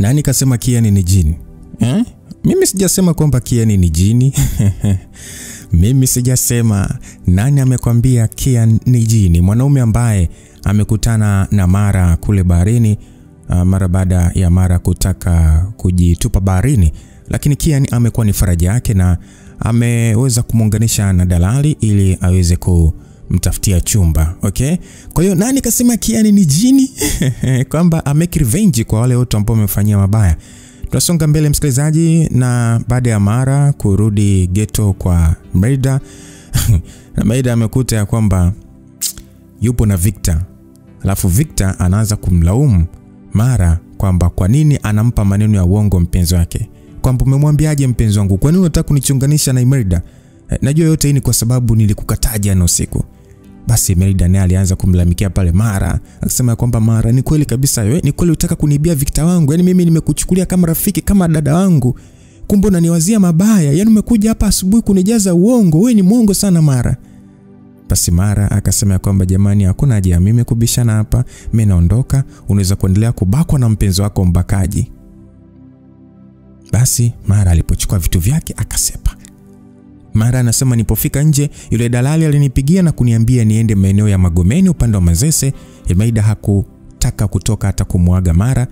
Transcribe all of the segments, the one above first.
Nani kasema Kian ni jini? Mimi sijasema kwamba Kian ni jini. Mimi sijasema. Nani amekwambia Kian ni jini? Mwanaume ambaye amekutana na Mara kule baharini, mara baada ya Mara kutaka kujitupa baharini, lakini Kian amekuwa ni faraja yake na ameweza kumuunganisha na dalali ili aweze kumtafutia chumba. Okay? Kwa hiyo nani kasema Kian ni jini? Kwamba amake revenge kwa wale wote ambao wamefanyia mabaya. Tunasonga mbele msikilizaji, na baada ya Mara kurudi ghetto kwa Merida, na Merida amekuta ya kwamba yupo na Victor. Alafu Victor anaanza kumlaumu Mara kwamba kwa nini anampa maneno ya uongo mpenzi wake. Kwamba umemwambiaje mpenzi wangu? Kwa nini unataka kunichunganisha na Merida? Najua yote hii ni kwa sababu nilikukataja jana usiku. Basi Merida naye alianza kumlalamikia pale Mara, akisema kwamba Mara, ni kweli kabisa wewe, ni kweli unataka kunibia Victor wangu. Yaani mimi nimekuchukulia kama rafiki, kama dada wangu. Kumbe unaniwazia mabaya. Yaani umekuja hapa asubuhi kunijaza uongo. Wewe ni mwongo sana Mara. Basi Mara akasema kwamba jamani, hakuna haja mimi kubishana hapa. Mimi naondoka, unaweza kuendelea kubakwa na mpenzi wako mbakaji. Basi Mara alipochukua vitu vyake akasepa. Mara anasema nilipofika nje, yule dalali alinipigia na kuniambia niende maeneo ya Magomeni upande wa Mazese. Merida hakutaka kutoka hata kumuaga Mara,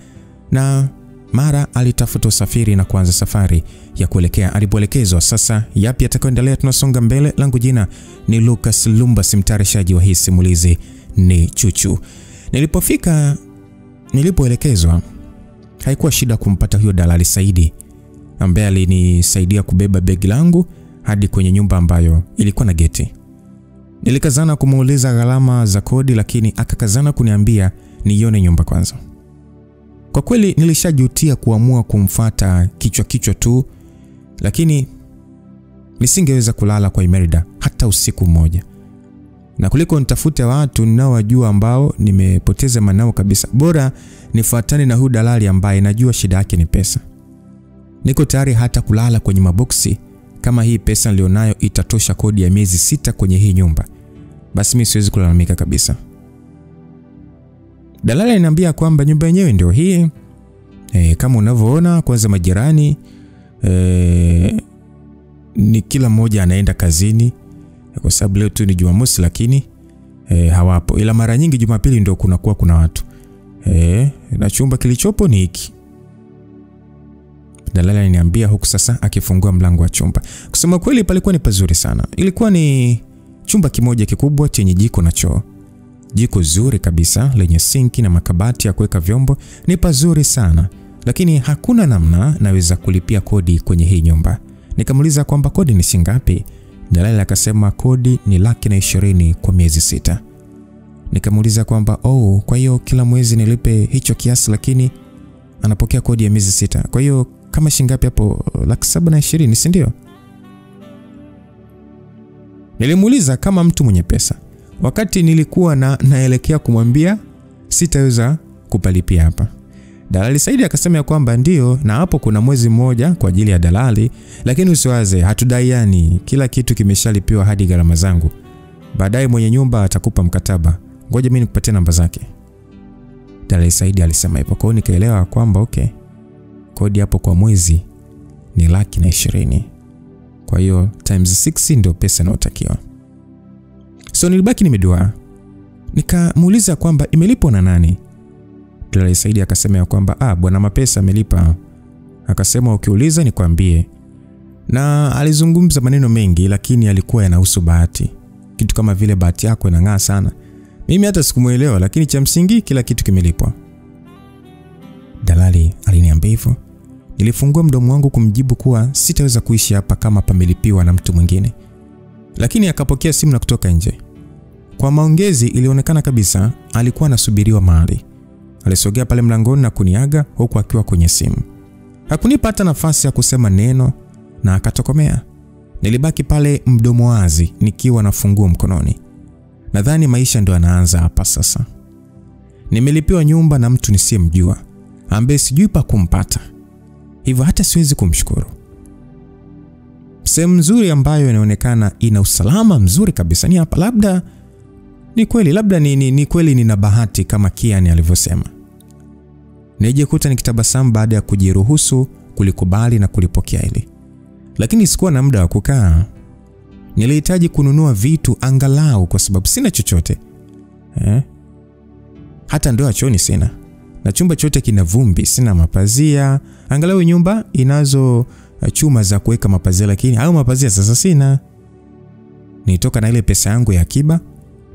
na Mara alitafuta usafiri na kuanza safari ya kuelekea alipoelekezwa. Sasa yapi atakayoendelea? Tunasonga mbele. Langu jina ni Lucas Lumba, mtayarishaji wa hii simulizi ni Chuchu. Nilipoelekezwa haikuwa shida kumpata huyo dalali Saidi ambaye alinisaidia kubeba begi langu hadi kwenye nyumba ambayo ilikuwa na geti. Nilikazana kumuuliza gharama za kodi, lakini akakazana kuniambia nione nyumba kwanza. Kwa kweli nilishajutia kuamua kumfuata kichwa tu, lakini nisingeweza kulala kwa Merida hata usiku mmoja. Na kuliko nitafute watu ninaowajua ambao nimepoteza manao kabisa, bora nifuatane na huyu dalali ambaye najua shida yake ni pesa. Niko tayari hata kulala kwenye maboksi kama hii pesa nilionayo itatosha kodi ya miezi 6 kwenye hii nyumba. Basi mimi siwezi kulalamika kabisa. Dalali ananiambia kwamba nyumba yenyewe ndio hii. Kama unavyoona, kwanza majirani ni kila mmoja anaenda kazini kwa sababu leo tu ni Jumamosi, lakini hawapo. Ila mara nyingi Jumapili ndio kuna watu. Na chumba kilichopo ni hiki. Dalali ananiambia huku sasa akifungua mlango wa chumba. Kusema kweli palikuwa ni pazuri sana. Ilikuwa ni chumba kimoja kikubwa chenye jiko na choo. Jiko zuri kabisa lenye sinki na makabati ya kuweka vyombo. Ni pazuri sana, lakini hakuna namna naweza kulipia kodi kwenye hii nyumba. Nikamuuliza kwamba kodi ni shingapi? Dalali akasema kodi ni 120,000 kwa miezi 6. Nikamuuliza kwamba kwa hiyo kila mwezi nilipe hicho kiasi, lakini anapokea kodi ya miezi 6. Kwa hiyo kama shingapi hapo? 720,000, si ndio? Nilimuuliza kama mtu mwenye pesa, wakati nilikuwa naelekea kumwambia sitaweza kupalipia hapa. Dalali Saidi akasema kwamba ndio, na hapo kuna mwezi mmoja kwa ajili ya dalali, lakini usiwaze, hatudaiani, kila kitu kimeshalipiwa hadi gharama zangu. Baadaye mwenye nyumba atakupa mkataba. Ngoja mimi nikupatie namba zake. Dalali Saidi alisema hivyo. Kwa hiyo nikaelewa kwamba kodi hapo kwa mwezi ni 120,000. Kwa hiyo times 6 ndio pesa inayotakiwa. So nilibaki nimedua. Nikamuuliza kwamba imelipwa na nani? Dalali Saidi akasema kwamba bwana mapesa amelipa. Akasema ukiuliza nikwambie. Na alizungumza maneno mengi, lakini alikuwa yanahusu bahati. Kitu kama vile bahati yako inang'aa sana. Mimi hata sikumuelewa, lakini cha msingi kila kitu kimelipwa. Dalali aliniambia hivyo. Nilifungua mdomo wangu kumjibu kuwa sitaweza kuishi hapa kama pamelipiwa na mtu mwingine. Lakini akapokea simu na kutoka nje. Kwa maongezi ilionekana kabisa alikuwa anasubiriwa mahali. Alisogea pale mlangoni na kuniaga huku akiwa kwenye simu. Hakunipa hata nafasi ya kusema neno na akatokomea. Nilibaki pale mdomo wazi nikiwa na funguo mkononi. Nadhani maisha ndio yanaanza hapa sasa. Nimelipiwa nyumba na mtu nisiyemjua, ambaye sijui pa kumpata. Hivyo hata siwezi kumshukuru. Sehemu nzuri ambayo inaonekana ina usalama mzuri kabisa ni hapa. Labda ni kweli, labda ni kweli nina bahati kama Kian alivyosema. Nilijikuta nikitabasamu baada ya kujiruhusu kulikubali na kulipokea hili. Lakini sikuwa na muda wa kukaa. Nilihitaji kununua vitu angalau kwa sababu sina chochote. Hata ndoo ya chooni sina. Na chumba chote kina vumbi, sina mapazia. Angalau nyumba inazo chuma za kuweka mapazia, lakini hayo mapazia sasa sina. Nilitoka na ile pesa yangu ya akiba,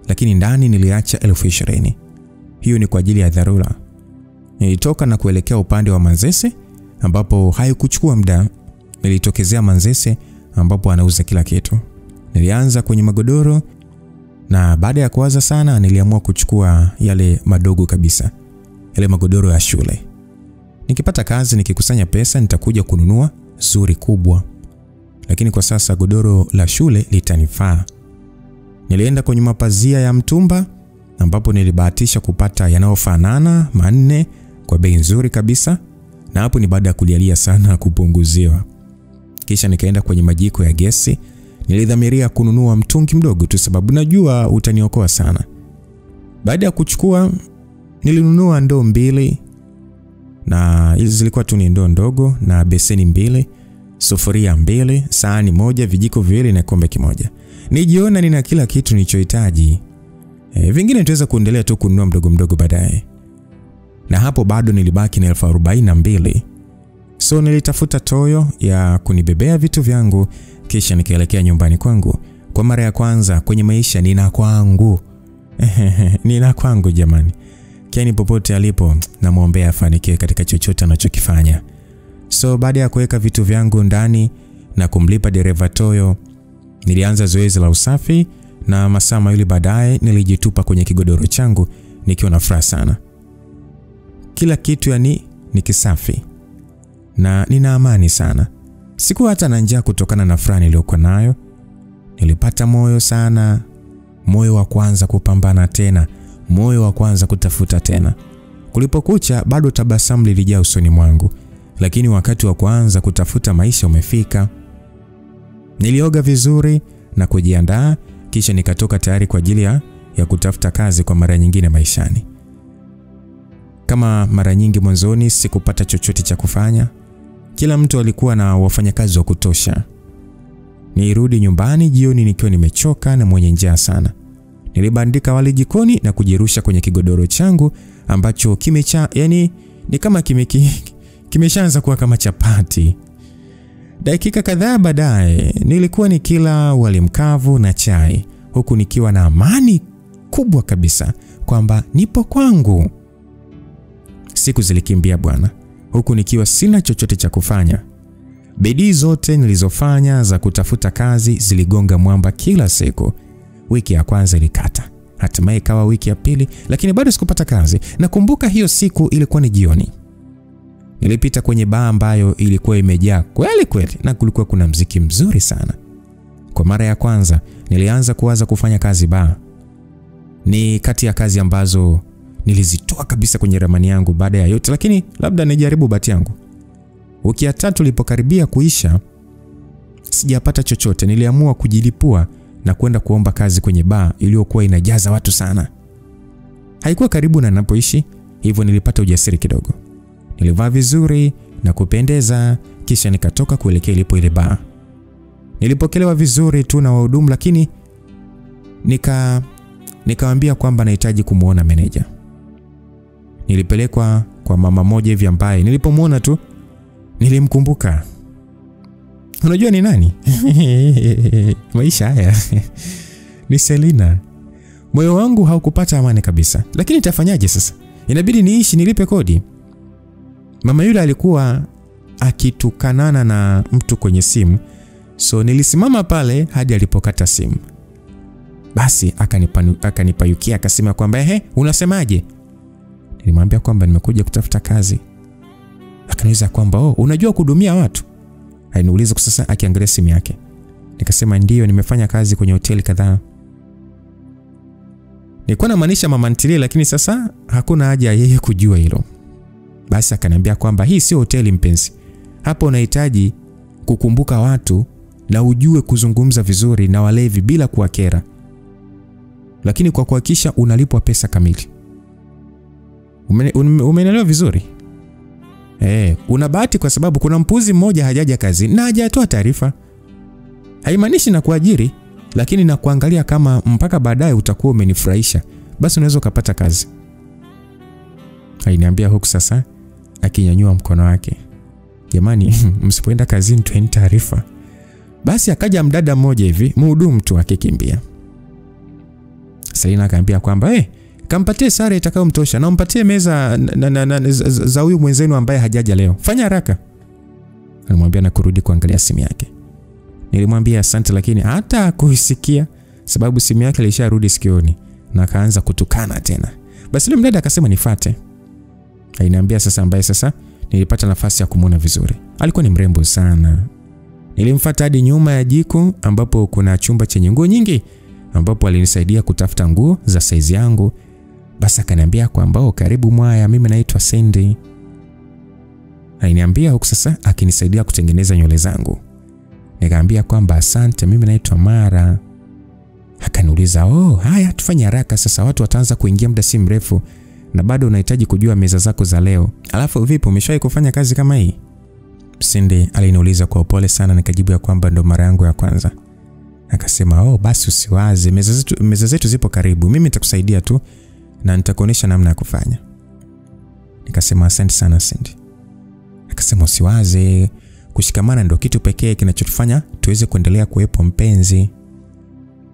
lakini ndani niliacha 20,000. Hiyo ni kwa ajili ya dharura. Nilitoka na kuelekea upande wa Manzese, ambapo haikuchukua muda nilitokezea Manzese ambapo anauza kila kitu. Nilianza kwenye magodoro, na baada ya kuwaza sana niliamua kuchukua yale madogo kabisa, yale magodoro ya shule. Nikipata kazi nikikusanya pesa nitakuja kununua zuri kubwa, lakini kwa sasa godoro la shule litanifaa. Nilienda kwenye mapazia ya mtumba ambapo nilibahatisha kupata yanayofanana 4 kwa bei nzuri kabisa, na hapo ni baada ya kulialia sana kupunguziwa. Kisha nikaenda kwenye majiko ya gesi. Nilidhamiria kununua mtungi mdogo tu sababu najua utaniokoa sana. Baada ya kuchukua nilinunua ndoo 2, na hizo zilikuwa tu ni ndoo ndogo, na beseni 2, sufuria 2, sahani 1, vijiko 2 na kombe kimoja. Nijiona nina kila kitu nilichohitaji. Vingine tuweza kuendelea tu kununua mdogo mdogo baadaye. Na hapo bado nilibaki na 42,000. So nilitafuta toyo ya kunibebea vitu vyangu, kisha nikaelekea nyumbani kwangu. Kwa mara ya kwanza kwenye maisha nina kwangu. Nina kwangu jamani. Kiani popote alipo namuombea afanikiwe katika chochote anachokifanya. So baada ya kuweka vitu vyangu ndani na kumlipa dereva toyo, nilianza zoezi la usafi, na masaa mawili baadaye nilijitupa kwenye kigodoro changu nikiwa na furaha sana. Kila kitu ni kisafi na nina amani sana. Sikuwa hata na njaa kutokana na furaha niliyokuwa nayo. Nilipata moyo sana, moyo wa kwanza kupambana tena, moyo wa kwanza kutafuta tena. Kulipokucha bado tabasamu lilijaa usoni mwangu, lakini wakati wa kwanza kutafuta maisha umefika. Nilioga vizuri na kujiandaa, kisha nikatoka tayari kwa ajili ya kutafuta kazi kwa mara nyingine maishani. Kama mara nyingi mwanzoni sikupata chochote cha kufanya. Kila mtu alikuwa na wafanyakazi wa kutosha. Nilirudi nyumbani jioni nikiwa nimechoka na mwenye njaa sana. Nilibandika wali jikoni na kujirusha kwenye kigodoro changu ambacho ni kama kimeshaanza kuwa kama chapati. Dakika kadhaa baadaye nilikuwa nikila wali mkavu na chai, huku nikiwa na amani kubwa kabisa kwamba nipo kwangu. Siku zilikimbia bwana, huku nikiwa sina chochote cha kufanya. Bidii zote nilizofanya za kutafuta kazi ziligonga mwamba kila siku. Wiki ya kwanza ilikata, hatimaye ikawa wiki ya pili, lakini bado sikupata kazi. Nakumbuka hiyo siku ilikuwa ni jioni. Nilipita kwenye baa ambayo ilikuwa imejaa kweli kweli, na kulikuwa kuna mziki mzuri sana. Kwa mara ya kwanza nilianza kuwaza kufanya kazi baa. Ni kati ya kazi ambazo nilizitoa kabisa kwenye ramani yangu baada ya yote, lakini labda nijaribu bahati yangu. Wiki ya 3 ilipokaribia kuisha, sijapata chochote. Niliamua kujilipua na kwenda kuomba kazi kwenye baa iliyokuwa inajaza watu sana. Haikuwa karibu na ninapoishi, hivyo nilipata ujasiri kidogo. Nilivaa vizuri na kupendeza, kisha nikatoka kuelekea ilipo ile baa. Nilipokelewa vizuri tu na wahudumu, lakini nikawaambia kwamba nahitaji kumuona meneja. Nilipelekwa kwa mama moja hivi ambaye nilipomuona tu nilimkumbuka. Unajua ni nani? Maisha haya. Ni Selina. Moyo wangu haukupata amani kabisa. Lakini nitafanyaje sasa? Inabidi niishi, nilipe kodi. Mama yule alikuwa akitukanana na mtu kwenye simu. So nilisimama pale hadi alipokata simu. Basi akanipayukia akasema kwamba unasemaje? Nilimwambia kwamba nimekuja kutafuta kazi. Akaniuliza kwamba unajua kuhudumia watu? Aliniuliza sasa akiangalia simu yake. Nikasema ndio, nimefanya kazi kwenye hoteli kadhaa. Nilikuwa namaanisha mama ntilie, lakini sasa hakuna haja yeye kujua hilo. Basi akaniambia kwamba hii sio hoteli mpenzi. Hapo unahitaji kukumbuka watu na ujue kuzungumza vizuri na walevi bila kuwakera. Lakini kwa kuhakikisha unalipwa pesa kamili. Umeelewa vizuri? Una bahati kwa sababu kuna mpuzi mmoja hajaja kazi na hajatoa taarifa. Haimaanishi na kuajiri, lakini na kuangalia kama mpaka baadaye utakuwa umenifurahisha, basi unaweza kupata kazi. Aliniambia huku sasa akinyanyua mkono wake. Jamani, msipoenda kazini tueni taarifa. Basi akaja mdada mmoja hivi, mhudumu tu akikimbia. Selina akaambia kwamba kampatie sare itakayomtosha na umpatie meza za huyu mwenzenu ambaye hajaja leo. Fanya haraka. Alimwambia na kurudi kuangalia simu yake. Nilimwambia asante, lakini hata kuisikia sababu simu yake ilisharudi sikioni na akaanza kutukana tena. Basi yule mdada akasema nifuate. Aliniambia sasa ambaye sasa nilipata nafasi ya kumuona vizuri. Alikuwa ni mrembo sana. Nilimfuata hadi nyuma ya jiko ambapo kuna chumba chenye nguo nyingi, ambapo alinisaidia kutafuta nguo za size yangu. Basi akaniambia kwamba karibu Mwaya, mimi naitwa Cindy. Aliniambia huku sasa akinisaidia kutengeneza nywele zangu. Nikamwambia kwamba asante, mimi naitwa Mara. Akaniuliza, haya tufanye haraka sasa, watu wataanza kuingia muda si mrefu na bado unahitaji kujua meza zako za leo. Alafu vipi, umeshawahi kufanya kazi kama hii? Cindy aliniuliza kwa upole sana, nikajibu ya kwamba ndo mara yangu ya kwanza. Akasema, basi usiwaze, meza zetu zipo karibu, mimi nitakusaidia tu na nitakuonesha namna ya kufanya. Nikasema asante sana Cindy. Akasema usiwaze, kushikamana ndio kitu pekee kinachotufanya tuweze kuendelea kuwepo mpenzi.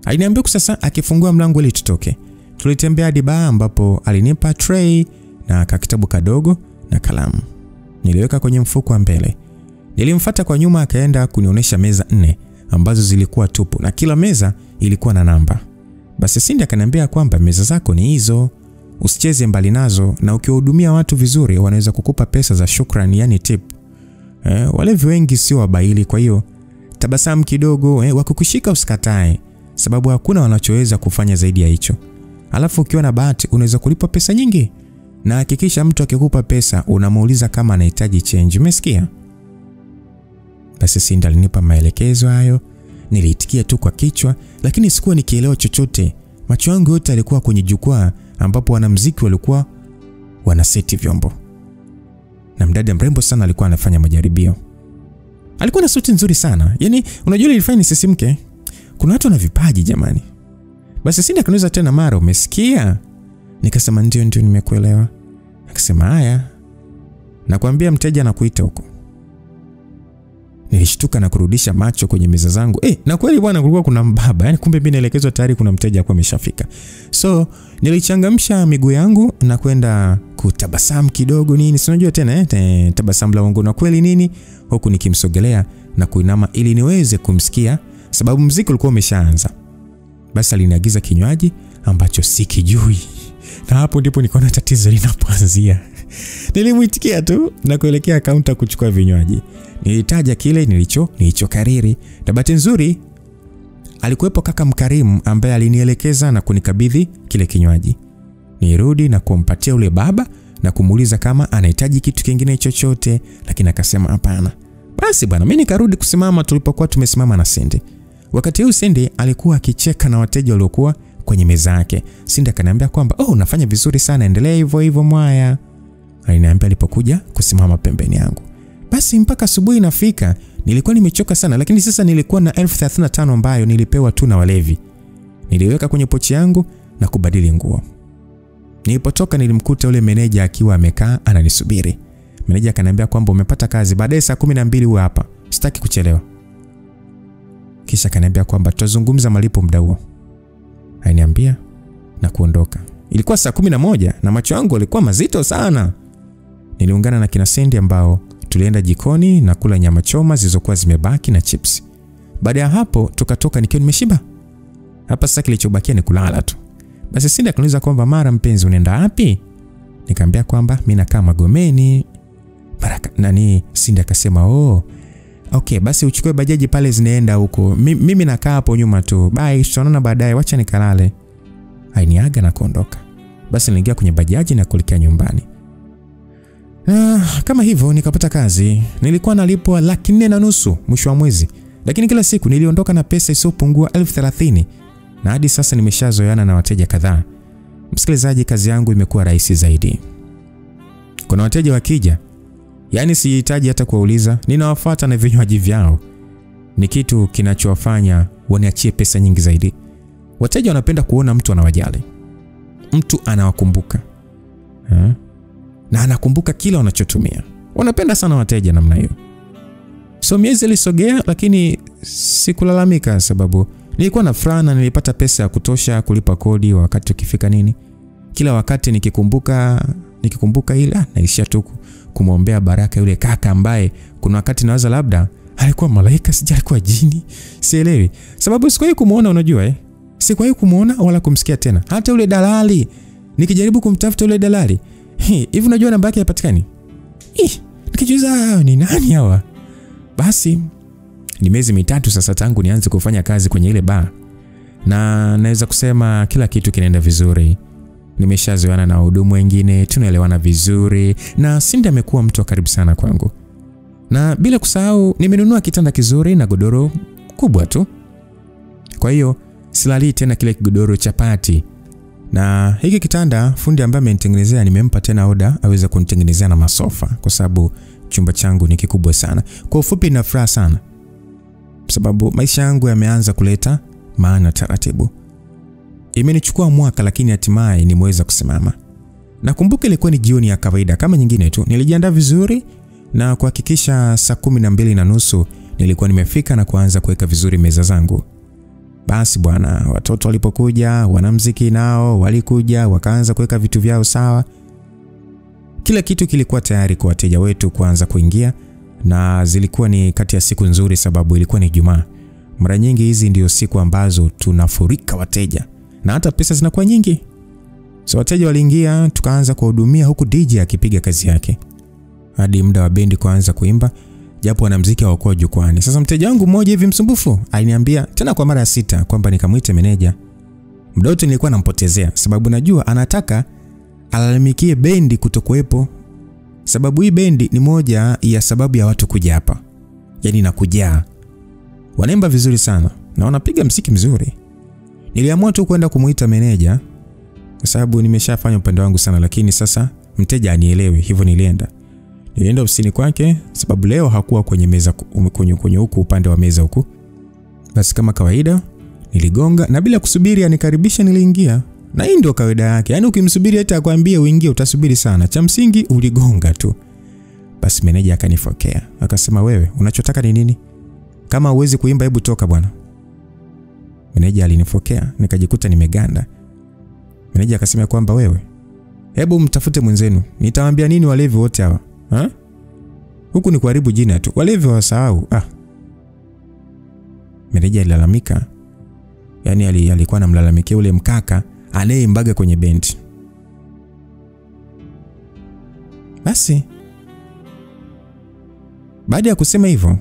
Aliniambia sasa akifungua mlango ili tutoke. Tulitembea hadi baa ambapo alinipa tray na kakitabu kadogo na kalamu. Niliweka kwenye mfuko wa mbele. Nilimfuata kwa nyuma, akaenda kunionyesha meza 4 ambazo zilikuwa tupu na kila meza ilikuwa na namba. Basi Cindy akaniambia kwamba meza zako ni hizo, usicheze mbali nazo, na ukiwahudumia watu vizuri wanaweza kukupa pesa za shukrani, yani tip. Walevi wengi sio wabaili, kwa hiyo tabasamu kidogo, wakukushika usikatae, sababu hakuna wanachoweza kufanya zaidi ya hicho. Alafu ukiwa na bahati unaweza kulipa pesa nyingi, na hakikisha mtu akikupa pesa unamuuliza kama anahitaji change, umesikia? Basi Cindy alinipa maelekezo hayo. Niliitikia tu kwa kichwa, lakini sikuwa nikielewa chochote. Macho yangu yote yalikuwa kwenye jukwaa ambapo wanamuziki walikuwa wanaseti vyombo. Na mdada mrembo sana alikuwa anafanya majaribio. Alikuwa na suti nzuri sana. Yaani unajua ilifanya nisisimke. Kuna watu wana vipaji jamani. Basi Cindy akaniuliza tena, Mara umesikia? Nikasema ndio nimekuelewa. Akasema haya, nakwambia mteja anakuita huko. Nilishtuka na kurudisha macho kwenye meza zangu. Na kweli bwana kulikuwa kuna mbaba. Yaani kumbe mimi naelekezwa tayari kuna mteja kwa ameshafika. So nilichangamsha miguu yangu na kwenda kutabasamu kidogo nini. Si unajua tena tabasamu la wangu na kweli nini, huku nikimsogelea na kuinama ili niweze kumsikia sababu muziki ulikuwa umeshaanza. Basi aliniagiza kinywaji ambacho sikijui. Na hapo ndipo nikaona tatizo linapoanzia. Nilimuitikia tu na kuelekea kaunta kuchukua vinywaji. Nilitaja kile nilichokariri. Na bahati nzuri alikuwepo kaka mkarimu ambaye alinielekeza na kunikabidhi kile kinywaji. Nirudi na kumpatia ule baba na kumuuliza kama anahitaji kitu kingine chochote, lakini akasema hapana. Basi bwana, mimi nikarudi kusimama tulipokuwa tumesimama na Cindy. Wakati huu Cindy alikuwa akicheka na wateja waliokuwa kwenye meza yake. Cindy akaniambia kwamba unafanya vizuri sana, endelea hivyo hivyo Mwaya. Aliniambia alipokuja kusimama pembeni yangu. Basi mpaka asubuhi inafika, nilikuwa nimechoka sana, lakini sasa nilikuwa na 1035 ambayo nilipewa tu na walevi. Niliweka kwenye pochi yangu na kubadili nguo. Nilipotoka nilimkuta yule meneja akiwa amekaa ananisubiri. Meneja akaniambia kwamba umepata kazi, baadaye saa 12 uwe hapa, sitaki kuchelewa. Kisha akaniambia kwamba tutazungumza malipo muda huo. Aliniambia na kuondoka. Ilikuwa saa 11 na macho yangu yalikuwa mazito sana. Niliungana na kina Cindy ambao tulienda jikoni na kula nyama choma zilizokuwa zimebaki na chips. Baada ya hapo tukatoka nikiwa nimeshiba. Hapa sasa kilichobakia ni kulala tu. Basi Cindy akaniuliza kwamba Mara mpenzi unaenda wapi? Nikamwambia kwamba mimi nakaa Magomeni. Baraka Cindy akasema okay, basi uchukue bajaji pale zinaenda huko. Mimi nakaa hapo nyuma tu. Bye, tutaonana baadaye, wacha nikalale. Ainiaga na kuondoka. Basi niliingia kwenye bajaji na kuelekea nyumbani. Kama hivyo nikapata kazi. Nilikuwa nalipwa 4,500 mwisho wa mwezi. Lakini kila siku niliondoka na pesa isiyopungua 30,000. Na hadi sasa nimeshazoeana na wateja kadhaa. Msikilizaji, kazi yangu imekuwa rahisi zaidi. Kuna wateja wakija Yaani sihitaji hata kuuliza, ninawafuata na vinywaji vyao. Ni kitu kinachowafanya waniachie pesa nyingi zaidi. Wateja wanapenda kuona mtu anawajali. Mtu anawakumbuka. Na anakumbuka kila wanachotumia. Wanapenda sana wateja namna hiyo. So miezi ilisogea, lakini sikulalamika sababu nilikuwa na furaha na nilipata pesa ya kutosha kulipa kodi wakati ukifika nini. Kila wakati nikikumbuka ile naishia tu kumwombea baraka yule kaka ambaye kuna wakati nawaza labda alikuwa malaika, alikuwa jini, sielewi. Sababu sikuwahi kumuona, unajua sikuwahi kumuona wala kumsikia tena. Hata yule dalali nikijaribu kumtafuta yule dalali, hivi unajua namba yake haipatikani. Nikijiuliza ni nani hawa? Basi ni miezi mitatu sasa tangu nianze kufanya kazi kwenye ile bar. Na naweza kusema kila kitu kinaenda vizuri. Nimeshazoeana na wahudumu wengine, tunaelewana vizuri na Cindy amekuwa mtu wa karibu sana kwangu. Na bila kusahau nimenunua kitanda kizuri na godoro kubwa tu. Kwa hiyo silali tena kile godoro chapati. Na hiki kitanda fundi ambaye amenitengenezea nimempa tena oda aweze kunitengenezea na masofa kwa sababu chumba changu ni kikubwa sana. Kwa ufupi na furaha sana. Sababu maisha yangu yameanza kuleta maana taratibu. Imenichukua mwaka lakini hatimaye nimeweza kusimama. Nakumbuka ilikuwa ni jioni ya kawaida kama nyingine tu. Nilijiandaa vizuri na kuhakikisha saa 12:30 nilikuwa nimefika na kuanza kuweka vizuri meza zangu. Basi bwana, watoto walipokuja, wanamuziki nao walikuja, wakaanza kuweka vitu vyao sawa. Kila kitu kilikuwa tayari kwa wateja wetu kuanza kuingia na zilikuwa ni kati ya siku nzuri sababu ilikuwa ni Ijumaa. Mara nyingi hizi ndio siku ambazo tunafurika wateja na hata pesa zinakuwa nyingi. So wateja waliingia, tukaanza kuhudumia huku DJ akipiga kazi yake. Hadi muda wa bendi kuanza kuimba, japo wanamuziki hawakuwa jukwani. Sasa mteja wangu mmoja hivi msumbufu aliniambia tena kwa mara ya 6 kwamba nikamuite meneja. Muda wote nilikuwa nampotezea sababu najua anataka alalamikie bendi kutokuwepo. Sababu hii bendi ni moja ya sababu ya watu kuja hapa. Yaani nakujaa. Wanaimba vizuri sana na wanapiga muziki mzuri. Niliamua tu kwenda kumuita meneja kwa sababu nimeshafanya upande wangu sana, lakini sasa mteja anielewe, hivyo nilienda ofisini kwake sababu leo hakuwa kwenye meza kwenye huku upande wa meza huku. Basi kama kawaida niligonga na bila kusubiri anikaribisha niliingia. Na hii ndio kawaida yake. Yaani ukimsubiri hata akwambie uingie utasubiri sana. Cha msingi uligonga tu. Basi meneja akanifokea. Akasema wewe unachotaka ni nini? Kama huwezi kuimba hebu toka bwana. Meneja alinifokea, nikajikuta nimeganda. Meneja akasema kwamba wewe hebu mtafute mwenzenu. Nitawaambia nini walevi wote hawa? Huku ni kuharibu jina tu. Walevi wasahau. Meneja alilalamika. Yaani alikuwa anamlalamikia ule mkaka anayeimbaga kwenye bendi. Basi baada ya kusema hivyo,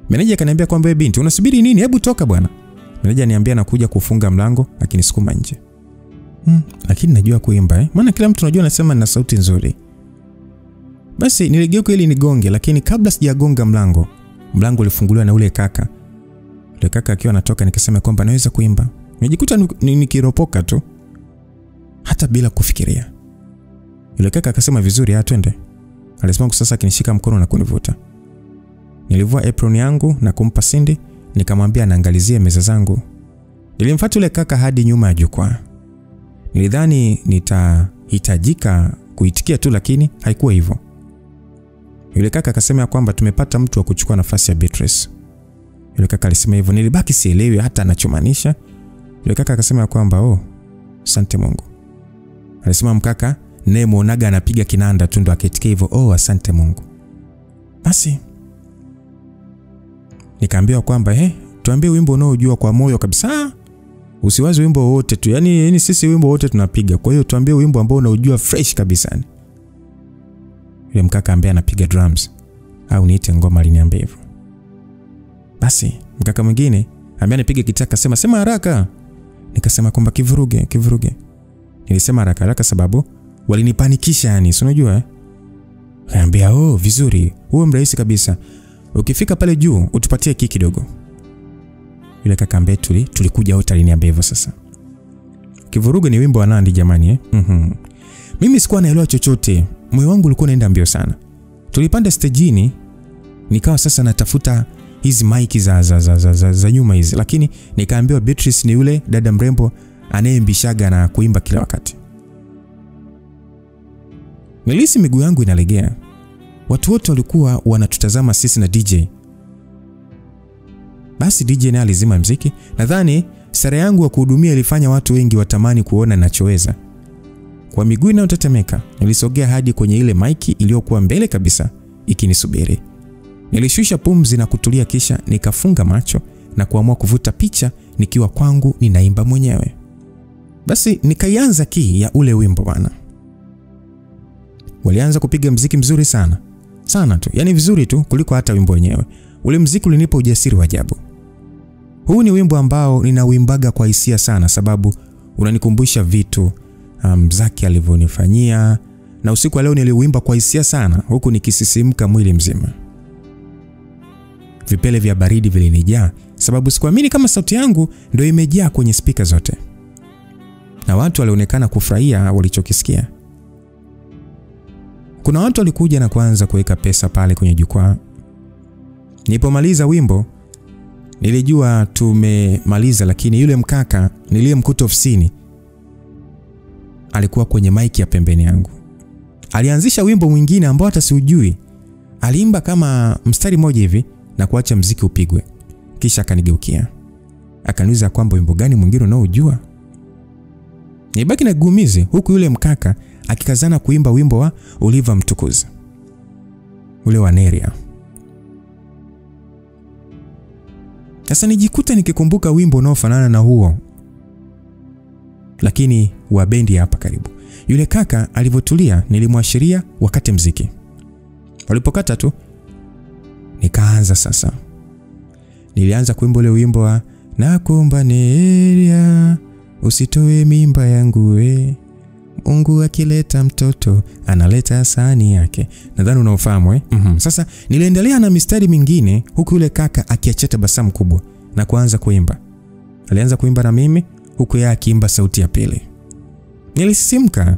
meneja akaniambia kwamba wewe binti unasubiri nini? Hebu toka bwana. Meneja niambia nakuja kufunga mlango akinisukuma nje. Lakini najua kuimba maana kila mtu anajua nasema nina sauti nzuri. Basi niligeuka ili nigonge, lakini kabla sijagonga mlango ulifunguliwa na ule kaka. Ule kaka akiwa anatoka nikasema kwamba naweza kuimba. Nijikuta nikiropoka tu hata bila kufikiria. Yule kaka akasema vizuri, twende. Alisema sasa akinishika mkono na kunivuta. Nilivua apron yangu na kumpa Cindy, nikamwambia anaangalizie meza zangu. Nilimfuata yule kaka hadi nyuma ya jukwaa. Nilidhani nitahitajika kuitikia tu, lakini haikuwa hivyo. Yule kaka akasema kwamba tumepata mtu wa kuchukua nafasi ya Beatrice. Yule kaka alisema hivyo, nilibaki sielewi hata anachomaanisha. Yule kaka akasema kwamba asante Mungu. Alisema mkaka naye muonaga anapiga kinanda tu ndo akitikia hivyo, asante Mungu. Basi nikaambiwa kwamba tuambie wimbo unaojua kwa moyo kabisa. Usiwaze wimbo wote tu. Yaani sisi wimbo wote tunapiga. Kwa hiyo tuambie wimbo ambao unaojua fresh kabisa. Yule mkaka ambaye anapiga drums au niite ngoma aliniambia hivyo. Basi mkaka mwingine ambaye anapiga gitaa akasema sema haraka. Nikasema kwamba kivuruge. Nilisema haraka sababu walinipanikisha yani, si unajua Kaambia vizuri, huo mrahisi kabisa. Ukifika pale juu utupatie kiki kidogo. Yule kaka ambaye tulikuja wote aliniambia hivyo sasa. Kivuruge ni wimbo wa Nandi jamani Mimi sikuwa naelewa chochote. Moyo wangu ulikuwa unaenda mbio sana. Tulipanda stejini, nikawa sasa natafuta hizi mic za nyuma hizi, lakini nikaambiwa Beatrice ni yule dada mrembo anayembishaga na kuimba kila wakati. Nilihisi miguu yangu inalegea. Watu wote walikuwa wanatutazama sisi na DJ. Basi DJ naye alizima muziki. Nadhani sare yangu ya kuhudumia ilifanya watu wengi watamani kuona ninachoweza. Kwa miguu inayotetemeka, nilisogea hadi kwenye ile mic iliyokuwa mbele kabisa ikinisubiri. Nilishusha pumzi na kutulia, kisha nikafunga macho na kuamua kuvuta picha nikiwa kwangu ninaimba mwenyewe. Basi nikaianza key ya ule wimbo bana. Walianza kupiga muziki mzuri sana. Sana tu, yani vizuri tu kuliko hata wimbo wenyewe. Ule muziki ulinipa ujasiri wa ajabu. Huu ni wimbo ambao ninauimbaga kwa hisia sana, sababu unanikumbusha vitu Zaki alivyonifanyia, na usiku wa leo niliuimba kwa hisia sana, huku nikisisimka mwili mzima. Vipele vya baridi vilinijaa, sababu sikuamini kama sauti yangu ndio imejaa kwenye speaker zote. Na watu walionekana kufurahia walichokisikia. Kuna watu walikuja na kuanza kuweka pesa pale kwenye jukwaa. Nilipomaliza wimbo, nilijua tumemaliza, lakini yule mkaka niliyemkuta ofisini alikuwa kwenye mic ya pembeni yangu. Alianzisha wimbo mwingine ambao hata siujui. Aliimba kama mstari mmoja hivi na kuacha muziki upigwe. Kisha akanigeukia. Akaniuliza kwamba wimbo gani mwingine unaojua. Nibaki na gumizi, huku yule mkaka akikazana kuimba wimbo wa Oliver Mtukuz, ule wa Neria. Sasa nijikuta nikikumbuka wimbo unaofanana na huo, lakini wa bendi hapa karibu. Yule kaka alivyotulia nilimwashiria wakati muziki. Walipokata tu, nikaanza sasa. Nilianza kuimba ule wimbo wa nakuomba Neria, usitoe mimba yangu we. Mungu akileta mtoto analeta sahani yake. Nadhani unaofahamu Sasa niliendelea na mistari mingine, huku yule kaka akiacha tabasamu kubwa na kuanza kuimba. Alianza kuimba na mimi, huku yeye akiimba sauti ya pili. Nilisisimka.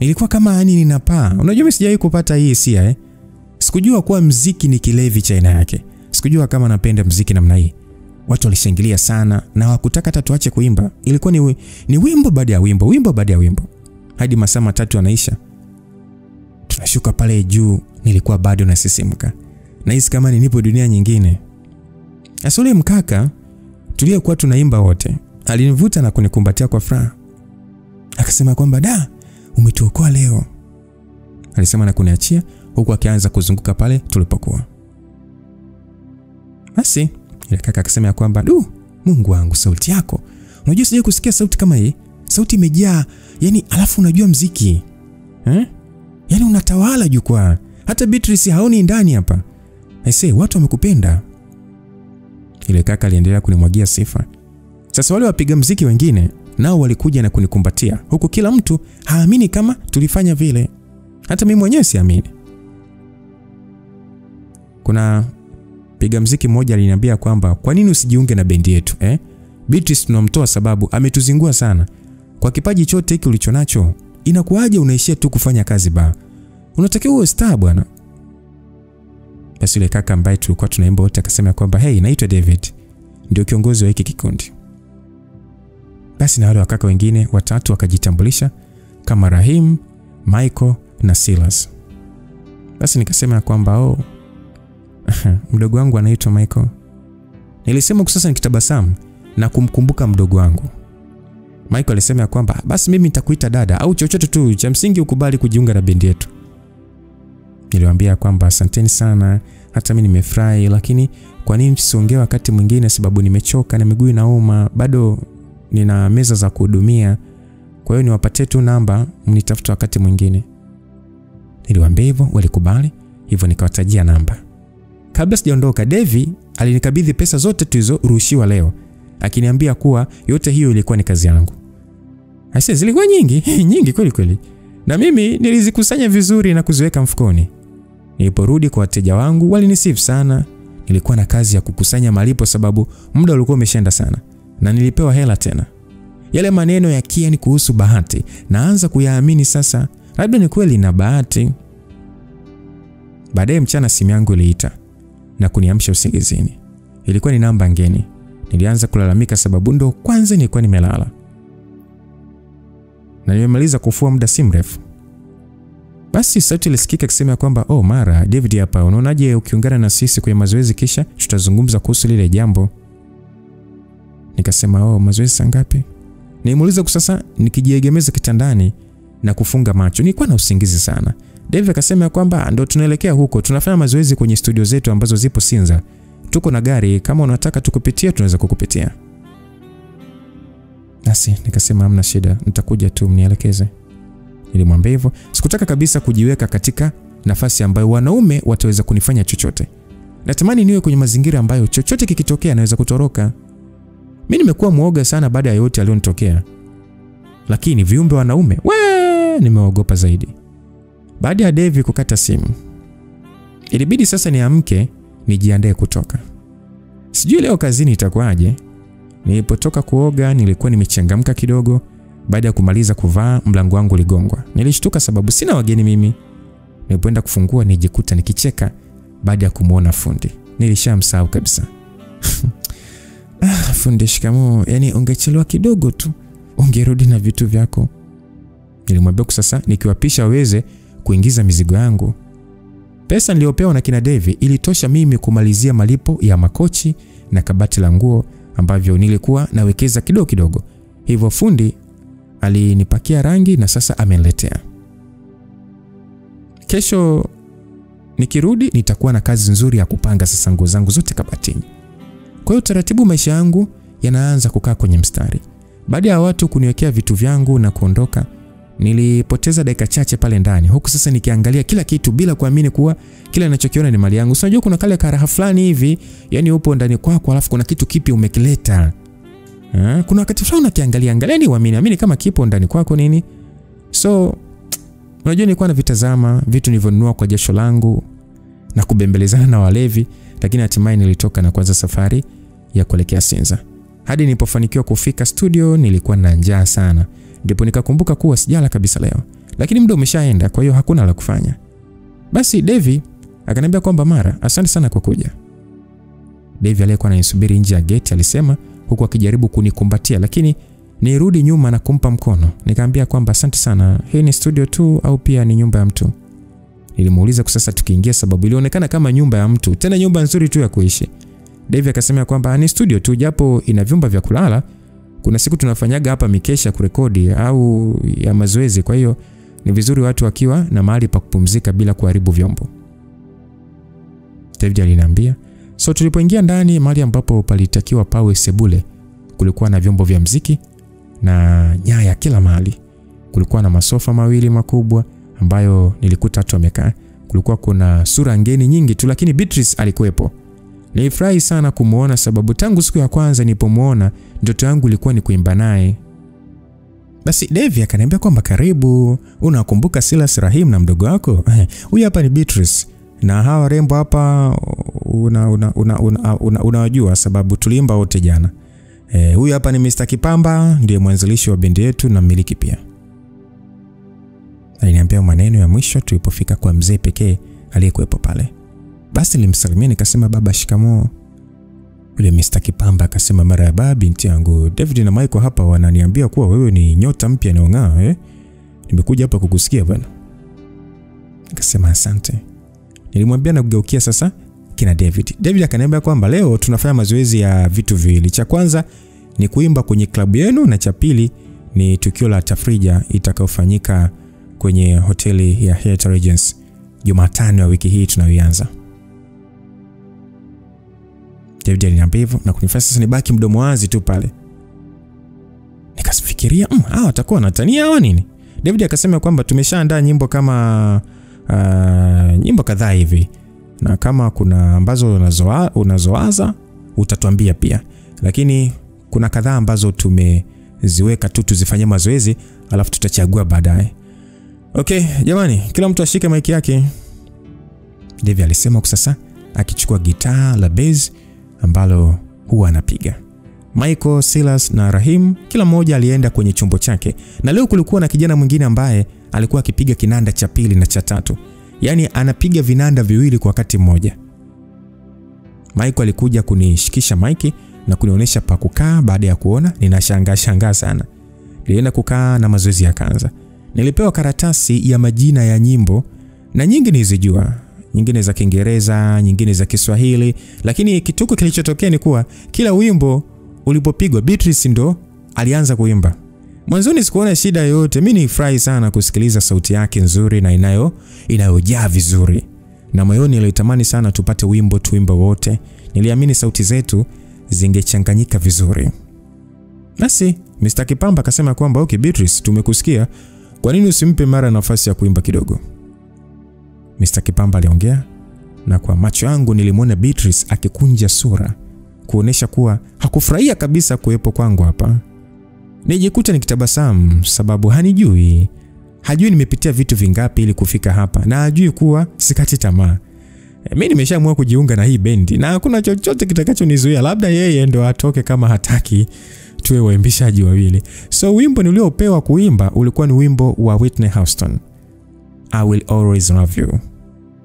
Nilikuwa kama ani ninapaa. Unajua mimi sijawahi kupata hii hisia Sikujua kuwa muziki ni kilevi cha aina yake. Sikujua kama napenda muziki namna hii. Watu walishangilia sana na hawakutaka hata tuache kuimba. Ilikuwa ni wimbo baada ya wimbo, wimbo baada ya wimbo, hadi masaa matatu yanaisha. Tunashuka pale juu, nilikuwa bado nasisimka. Nahisi kama nipo dunia nyingine. Asole mkaka tuliyekuwa tunaimba wote alinivuta na kunikumbatia kwa furaha. Akasema kwamba da, umetuokoa leo. Alisema na kuniachia, huku akianza kuzunguka pale tulipokuwa. Basi yule kaka akasema kwamba Mungu wangu, sauti yako. Unajua sijawahi kusikia sauti kama hii. Sauti imejaa, yani alafu unajua muziki. Yani unatawala jukwaa. Hata Beatrice haoni ndani hapa. Watu wamekupenda. Yule kaka aliendelea kunimwagia sifa. Sasa wale wapiga muziki wengine nao walikuja na kunikumbatia, huku kila mtu haamini kama tulifanya vile. Hata mimi mwenyewe siamini. Kuna piga muziki mmoja aliniambia kwamba kwa nini usijiunge na bendi yetu Beatrice tunamtoa sababu ametuzingua sana. Kwa kipaji chote hiki ulichonacho, inakuaje unaishia tu kufanya kazi ba? Unatakiwa uwe star bwana. Basi yule kaka ambaye tulikuwa tunaimba wote akasema kwamba naitwa David, ndio kiongozi wa hiki kikundi. Basi na wale wakaka wengine watatu wakajitambulisha kama Rahim, Michael na Silas. Basi nikasema kwamba mdogo wangu anaitwa Michael. Nilisema sasa nikitabasamu na kumkumbuka mdogo wangu. Michael alisema kwamba basi mimi nitakuita dada au chochote tu, cha msingi ukubali kujiunga na bendi yetu. Niliwaambia kwamba asanteni sana, hata mimi nimefurahi, lakini kwa nini tusiongee wakati mwingine, sababu nimechoka na miguu inauma, bado nina meza za kuhudumia. Kwa hiyo niwapatie tu namba, mnitafuta wakati mwingine. Niliwaambia hivyo, walikubali. Hivyo nikawatajia namba. Kabla sijaondoka, Devi alinikabidhi pesa zote tulizorushiwa leo, akiniambia kuwa yote hiyo ilikuwa ni kazi yangu. Zilikuwa nyingi kweli kweli. Na mimi nilizikusanya vizuri na kuziweka mfukoni. Niliporudi kwa wateja wangu walinisifu sana. Nilikuwa na kazi ya kukusanya malipo sababu muda ulikuwa umeshaenda sana, na nilipewa hela tena. Yale maneno ya Kian kuhusu bahati naanza kuyaamini sasa. Labda ni kweli na bahati. Baadaye mchana simu yangu iliita na kuniamsha usingizini. Ilikuwa ni namba ngeni. Nilianza kulalamika sababu ndo kwanza nilikuwa nimelala. Na nimemaliza kufua muda si mrefu. Basi sauti ilisikika ikisema kwamba Mara, David hapa, unaonaje ukiungana na sisi kwenye mazoezi kisha tutazungumza kuhusu lile jambo. Nikasema mazoezi saa ngapi? Nilimuuliza sasa nikijiegemeza kitandani na kufunga macho. Nilikuwa na usingizi sana. David akasema kwamba ndo tunaelekea huko, tunafanya mazoezi kwenye studio zetu ambazo zipo Sinza. Tuko na gari, kama unataka tukupitia tunaweza kukupitia. Basi nikasema hamna shida, nitakuja tu mnielekeze. Nilimwambia hivyo. Sikutaka kabisa kujiweka katika nafasi ambayo wanaume wataweza kunifanya chochote. Natamani niwe kwenye mazingira ambayo chochote kikitokea naweza kutoroka. Mimi nimekuwa muoga sana baada ya yote alionitokea. Lakini viumbe wanaume, nimeogopa zaidi. Baada ya David kukata simu, ilibidi sasa niamke nijiandae kutoka. Sijui leo kazini itakuwaje. Nilipotoka kuoga nilikuwa nimechangamka kidogo. Baada ya kumaliza kuvaa, mlango wangu uligongwa. Nilishtuka sababu sina wageni mimi. Nilipoenda kufungua nijikuta nikicheka baada ya kumuona fundi. Nilishamsahau kabisa. Fundi shikamoo, yani ungechelewa kidogo tu, ungerudi na vitu vyako. Nilimwambia sasa nikiwapisha waweze kuingiza mizigo yangu. Pesa niliyopewa na kina Devi ilitosha mimi kumalizia malipo ya makochi na kabati la nguo ambavyo nilikuwa nawekeza kidogo kidogo. Hivyo fundi alinipakia rangi na sasa ameniletea. Kesho nikirudi nitakuwa na kazi nzuri ya kupanga sasa nguo zangu zote kabatini. Kwa hiyo taratibu maisha yangu yanaanza kukaa kwenye mstari. Baada ya watu kuniwekea vitu vyangu na kuondoka, nilipoteza dakika chache pale ndani. Huku sasa nikiangalia kila kitu bila kuamini kuwa kila ninachokiona ni mali yangu. Unajua kuna kale karaha fulani hivi, yani upo ndani kwako alafu kuna kitu kipi umekileta. Kuna wakati fulani unakiangalia ni uamini kama kipo ndani kwako nini. So unajua nilikuwa na vitazama vitu nilivyonunua kwa jasho langu na kubembelezana na walevi, lakini hatimaye nilitoka na kuanza safari ya kuelekea Sinza. Hadi nilipofanikiwa kufika studio nilikuwa na njaa sana. Ndipo nikakumbuka kuwa sijala kabisa leo. Lakini muda umeshaenda, kwa hiyo hakuna la kufanya. Basi Devi akaniambia kwamba Mara, asante sana kwa kuja. Devi aliyekuwa ananisubiri nje ya gate alisema huku akijaribu kunikumbatia, lakini nirudi nyuma na kumpa mkono. Nikamwambia kwamba asante sana, hii ni studio tu au pia ni nyumba ya mtu? Nilimuuliza sasa tukiingia sababu ilionekana kama nyumba ya mtu, tena nyumba nzuri tu ya kuishi. Devi akasema kwamba ni studio tu japo ina vyumba vya kulala. Kuna siku tunafanyaga hapa mikesha kurekodi au ya mazoezi, kwa hiyo ni vizuri watu wakiwa na mahali pa kupumzika bila kuharibu vyombo. David aliniambia. So tulipoingia ndani, mahali ambapo palitakiwa pawe sebule, kulikuwa na vyombo vya muziki na nyaya kila mahali. Kulikuwa na masofa mawili makubwa ambayo nilikuta watu wamekaa. Kulikuwa kuna sura ngeni nyingi tu, lakini Beatrice alikuwepo. Nilifurahi sana kumuona sababu tangu siku ya kwanza nilipomuona ndoto yangu ilikuwa ni kuimba naye. Basi Devi akaniambia kwamba karibu, unakumbuka Silas, Rahim na mdogo wako? Huyu hapa ni Beatrice. Na hawa rembo hapa unawajua sababu tuliimba wote jana. Huyu hapa ni Mr. Kipamba, ndiye mwanzilishi wa bendi yetu na mmiliki pia. Aliniambia maneno ya mwisho tulipofika kwa mzee pekee aliyekuwepo pale. Basi nilimsalimia nikasema baba shikamoo. Yule Mr. Kipamba akasema marahaba binti yangu, David na Michael hapa wananiambia kuwa wewe ni nyota mpya inayong'aa. Nimekuja hapa kukusikia bwana. Nikasema asante. Nilimwambia na kugeukia sasa kina David. David akaniambia kwamba leo tunafanya mazoezi ya vitu viwili. Cha kwanza ni kuimba kwenye klabu yenu na cha pili ni tukio la tafrija itakayofanyika kwenye hoteli ya Hyatt Regency Jumatano ya wiki hii tunayoanza. David aliniambia hivyo na kunifanya sasa nibaki mdomo wazi tu pale. Nikasifikiria, hawa watakuwa wanatania au nini? David akasema kwamba tumeshaandaa nyimbo kama nyimbo kadhaa hivi. Na kama kuna ambazo unazowaza utatuambia pia. Lakini kuna kadhaa ambazo tumeziweka tu tuzifanyie mazoezi alafu tutachagua baadaye. Okay, jamani, kila mtu ashike mic yake. David alisema sasa akichukua gitaa la bass ambalo huwa anapiga. Michael, Silas na Rahim kila mmoja alienda kwenye chombo chake. Na leo kulikuwa na kijana mwingine ambaye alikuwa akipiga kinanda cha pili na cha tatu. Yaani anapiga vinanda viwili kwa wakati mmoja. Michael alikuja kunishikisha maiki na kunionyesha pa kukaa. Baada ya kuona ninashangaa sana, nilienda kukaa na mazoezi yakaanza. Nilipewa karatasi ya majina ya nyimbo na nyingi nilizijua, nyingine za Kiingereza, nyingine za Kiswahili, lakini kituko kilichotokea ni kuwa kila wimbo ulipopigwa Beatrice ndo alianza kuimba. Mwanzoni sikuona shida yoyote, mimi nilifurahi sana kusikiliza sauti yake nzuri na inayojaa vizuri. Na moyoni nilitamani sana tupate wimbo tuimbe wote. Niliamini sauti zetu zingechanganyika vizuri. Basi Mr. Kipamba akasema kwamba okay Beatrice, tumekusikia. Kwa nini usimpe mara nafasi ya kuimba kidogo? Mr. Kipamba aliongea na kwa macho yangu nilimwona Beatrice akikunja sura kuonesha kuwa hakufurahia kabisa kuwepo kwangu hapa. Nijikuta nikitabasamu sababu hajui nimepitia vitu vingapi ili kufika hapa na hajui kuwa sikati tamaa. Mimi nimeshaamua kujiunga na hii bendi na hakuna chochote kitakachonizuia, labda yeye ndo atoke kama hataki tuwe waimbishaji wawili. So wimbo niliopewa kuimba ulikuwa ni wimbo wa Whitney Houston, I Will Always Love You.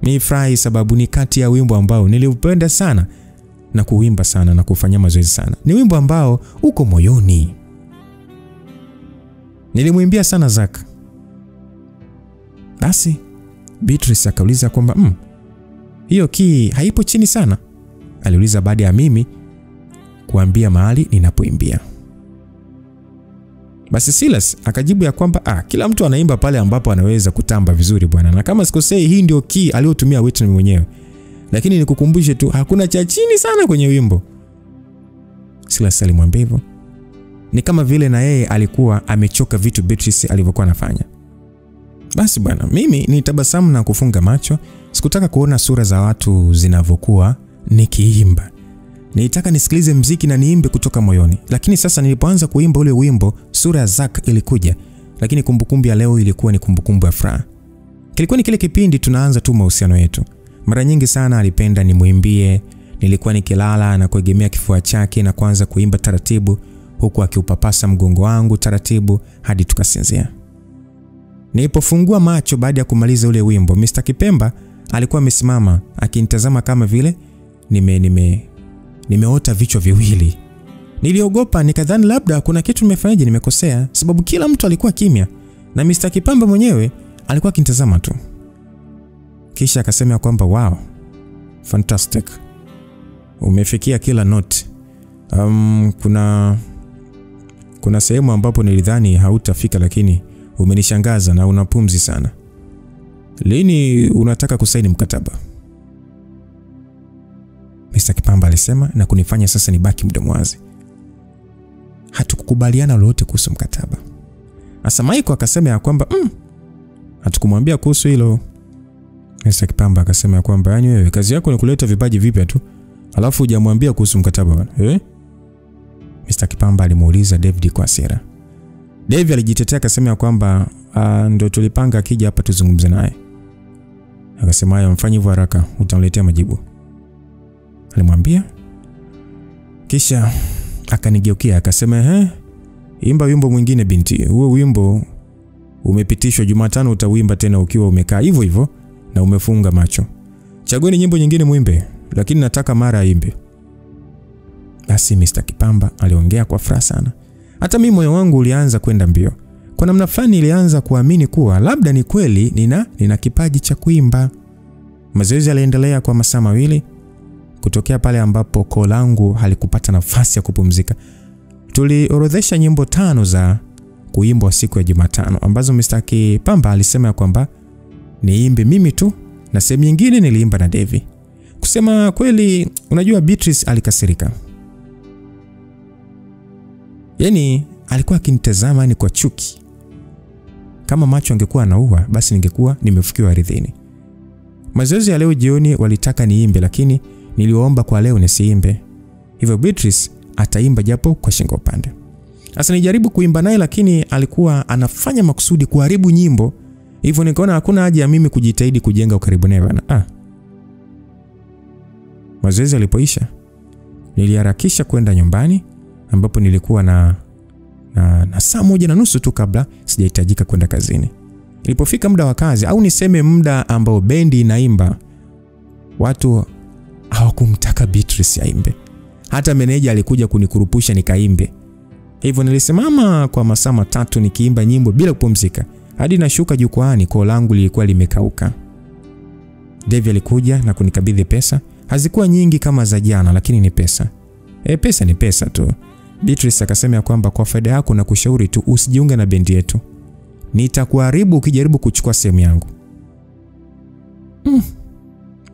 Nilifurahi sababu ni kati ya wimbo ambao niliupenda sana na kuimba sana na kufanya mazoezi sana. Ni wimbo ambao uko moyoni. Nilimwimbia sana Zack. Basi Beatrice akauliza kwamba hiyo key haipo chini sana? Aliuliza baada ya mimi kuambia mahali ninapoimbia. Basi Silas akajibu ya kwamba kila mtu anaimba pale ambapo anaweza kutamba vizuri bwana, na kama sikosei hii ndio key aliyotumia Whitney mwenyewe. Lakini nikukumbushe tu hakuna cha chini sana kwenye wimbo. Silas alimwambia hivyo. Ni kama vile na yeye alikuwa amechoka vitu Beatrice alivyokuwa anafanya. Basi bwana, mimi nitabasamu na kufunga macho. Sikutaka kuona sura za watu zinavyokuwa nikiimba. Nilitaka nisikilize muziki na niimbe kutoka moyoni. Lakini sasa nilipoanza kuimba ule wimbo, sura ya Zack ilikuja. Lakini kumbukumbu ya leo ilikuwa ni kumbukumbu ya furaha. Kilikuwa ni kile kipindi tunaanza tu mahusiano yetu. Mara nyingi sana alipenda nimuimbie. Nilikuwa nikilala na kuegemea kifua chake na kuanza kuimba taratibu huku akiupapasa mgongo wangu taratibu hadi tukasinzia. Nilipofungua macho baada ya kumaliza ule wimbo, Mr. Kipemba alikuwa amesimama akinitazama kama vile nimeota vichwa viwili. Niliogopa, nikadhani labda kuna kitu nimefanyaje, nimekosea, sababu kila mtu alikuwa kimya na Mr. Kipemba mwenyewe alikuwa akinitazama tu. Kisha akasema kwamba wow, fantastic. Umefikia kila note. Kuna sehemu ambapo nilidhani hautafika, lakini umenishangaza na unapumzi sana. Lini unataka kusaini mkataba? Mr. Kipamba alisema na kunifanya sasa nibaki mdomo wazi. Hatukukubaliana lolote kuhusu mkataba. Asa Michael akasema ya kwamba hatukumwambia kuhusu hilo. Mr. Kipamba akasema ya kwamba yani wewe kazi yako ni kuleta vipaji vipya tu, alafu hujamwambia kuhusu mkataba bwana. Mr. Kipamba alimuuliza David kwa hasira. David alijitetea akasema kwamba ndio tulipanga akija hapa tuzungumze naye. Akasema haya, mfanye hivyo haraka, utaniletea majibu, alimwambia. Kisha akanigeukia akasema imba wimbo mwingine binti. Huo wimbo umepitishwa Jumatano, utauimba tena ukiwa umekaa hivyo hivyo na umefunga macho. Chagueni nyimbo nyingine muimbe, lakini nataka mara aimbe. Basi Mr. Kipamba aliongea kwa furaha sana. Hata mimi moyo wangu ulianza kwenda mbio. Kwa namna fulani nilianza kuamini kuwa labda ni kweli nina kipaji cha kuimba. Mazoezi yaliendelea kwa masaa mawili kutokea pale ambapo koo langu halikupata nafasi ya kupumzika. Tuliorodhesha nyimbo 5 za kuimba siku ya Jumatano ambazo Mr. Kipamba alisema kwamba niimbe mimi tu na sehemu nyingine niliimba na Devi. Kusema kweli, unajua Beatrice alikasirika. Yaani alikuwa akinitazama ni kwa chuki. Kama macho angekuwa anaua, basi ningekuwa nimefukiwa ardhini. Mazoezi ya leo jioni walitaka niimbe, lakini niliwaomba kwa leo nisiimbe. Hivyo Beatrice ataimba japo kwa shingo upande. Sasa nijaribu kuimba naye, lakini alikuwa anafanya makusudi kuharibu nyimbo. Hivyo nikaona hakuna haja ya mimi kujitahidi kujenga ukaribu naye bana. Mazoezi yalipoisha, niliharakisha kwenda nyumbani ambapo nilikuwa na saa 1:30 tu kabla sijahitajika kwenda kazini. Ilipofika muda wa kazi au niseme muda ambao bendi inaimba, watu hawakumtaka Beatrice aimbe. Hata meneja alikuja kunikurupusha nikaimbe. Hivyo nilisimama kwa masaa 3 nikiimba nyimbo bila kupumzika. Hadi nashuka jukwaani koo langu lilikuwa limekauka. Devi alikuja na kunikabidhi pesa. Hazikuwa nyingi kama za jana, lakini ni pesa. Pesa ni pesa tu. Beatrice akasema kwamba kwa faida yako na kushauri tu usijiunge na bendi yetu. Nitakuharibu ukijaribu kuchukua sehemu yangu.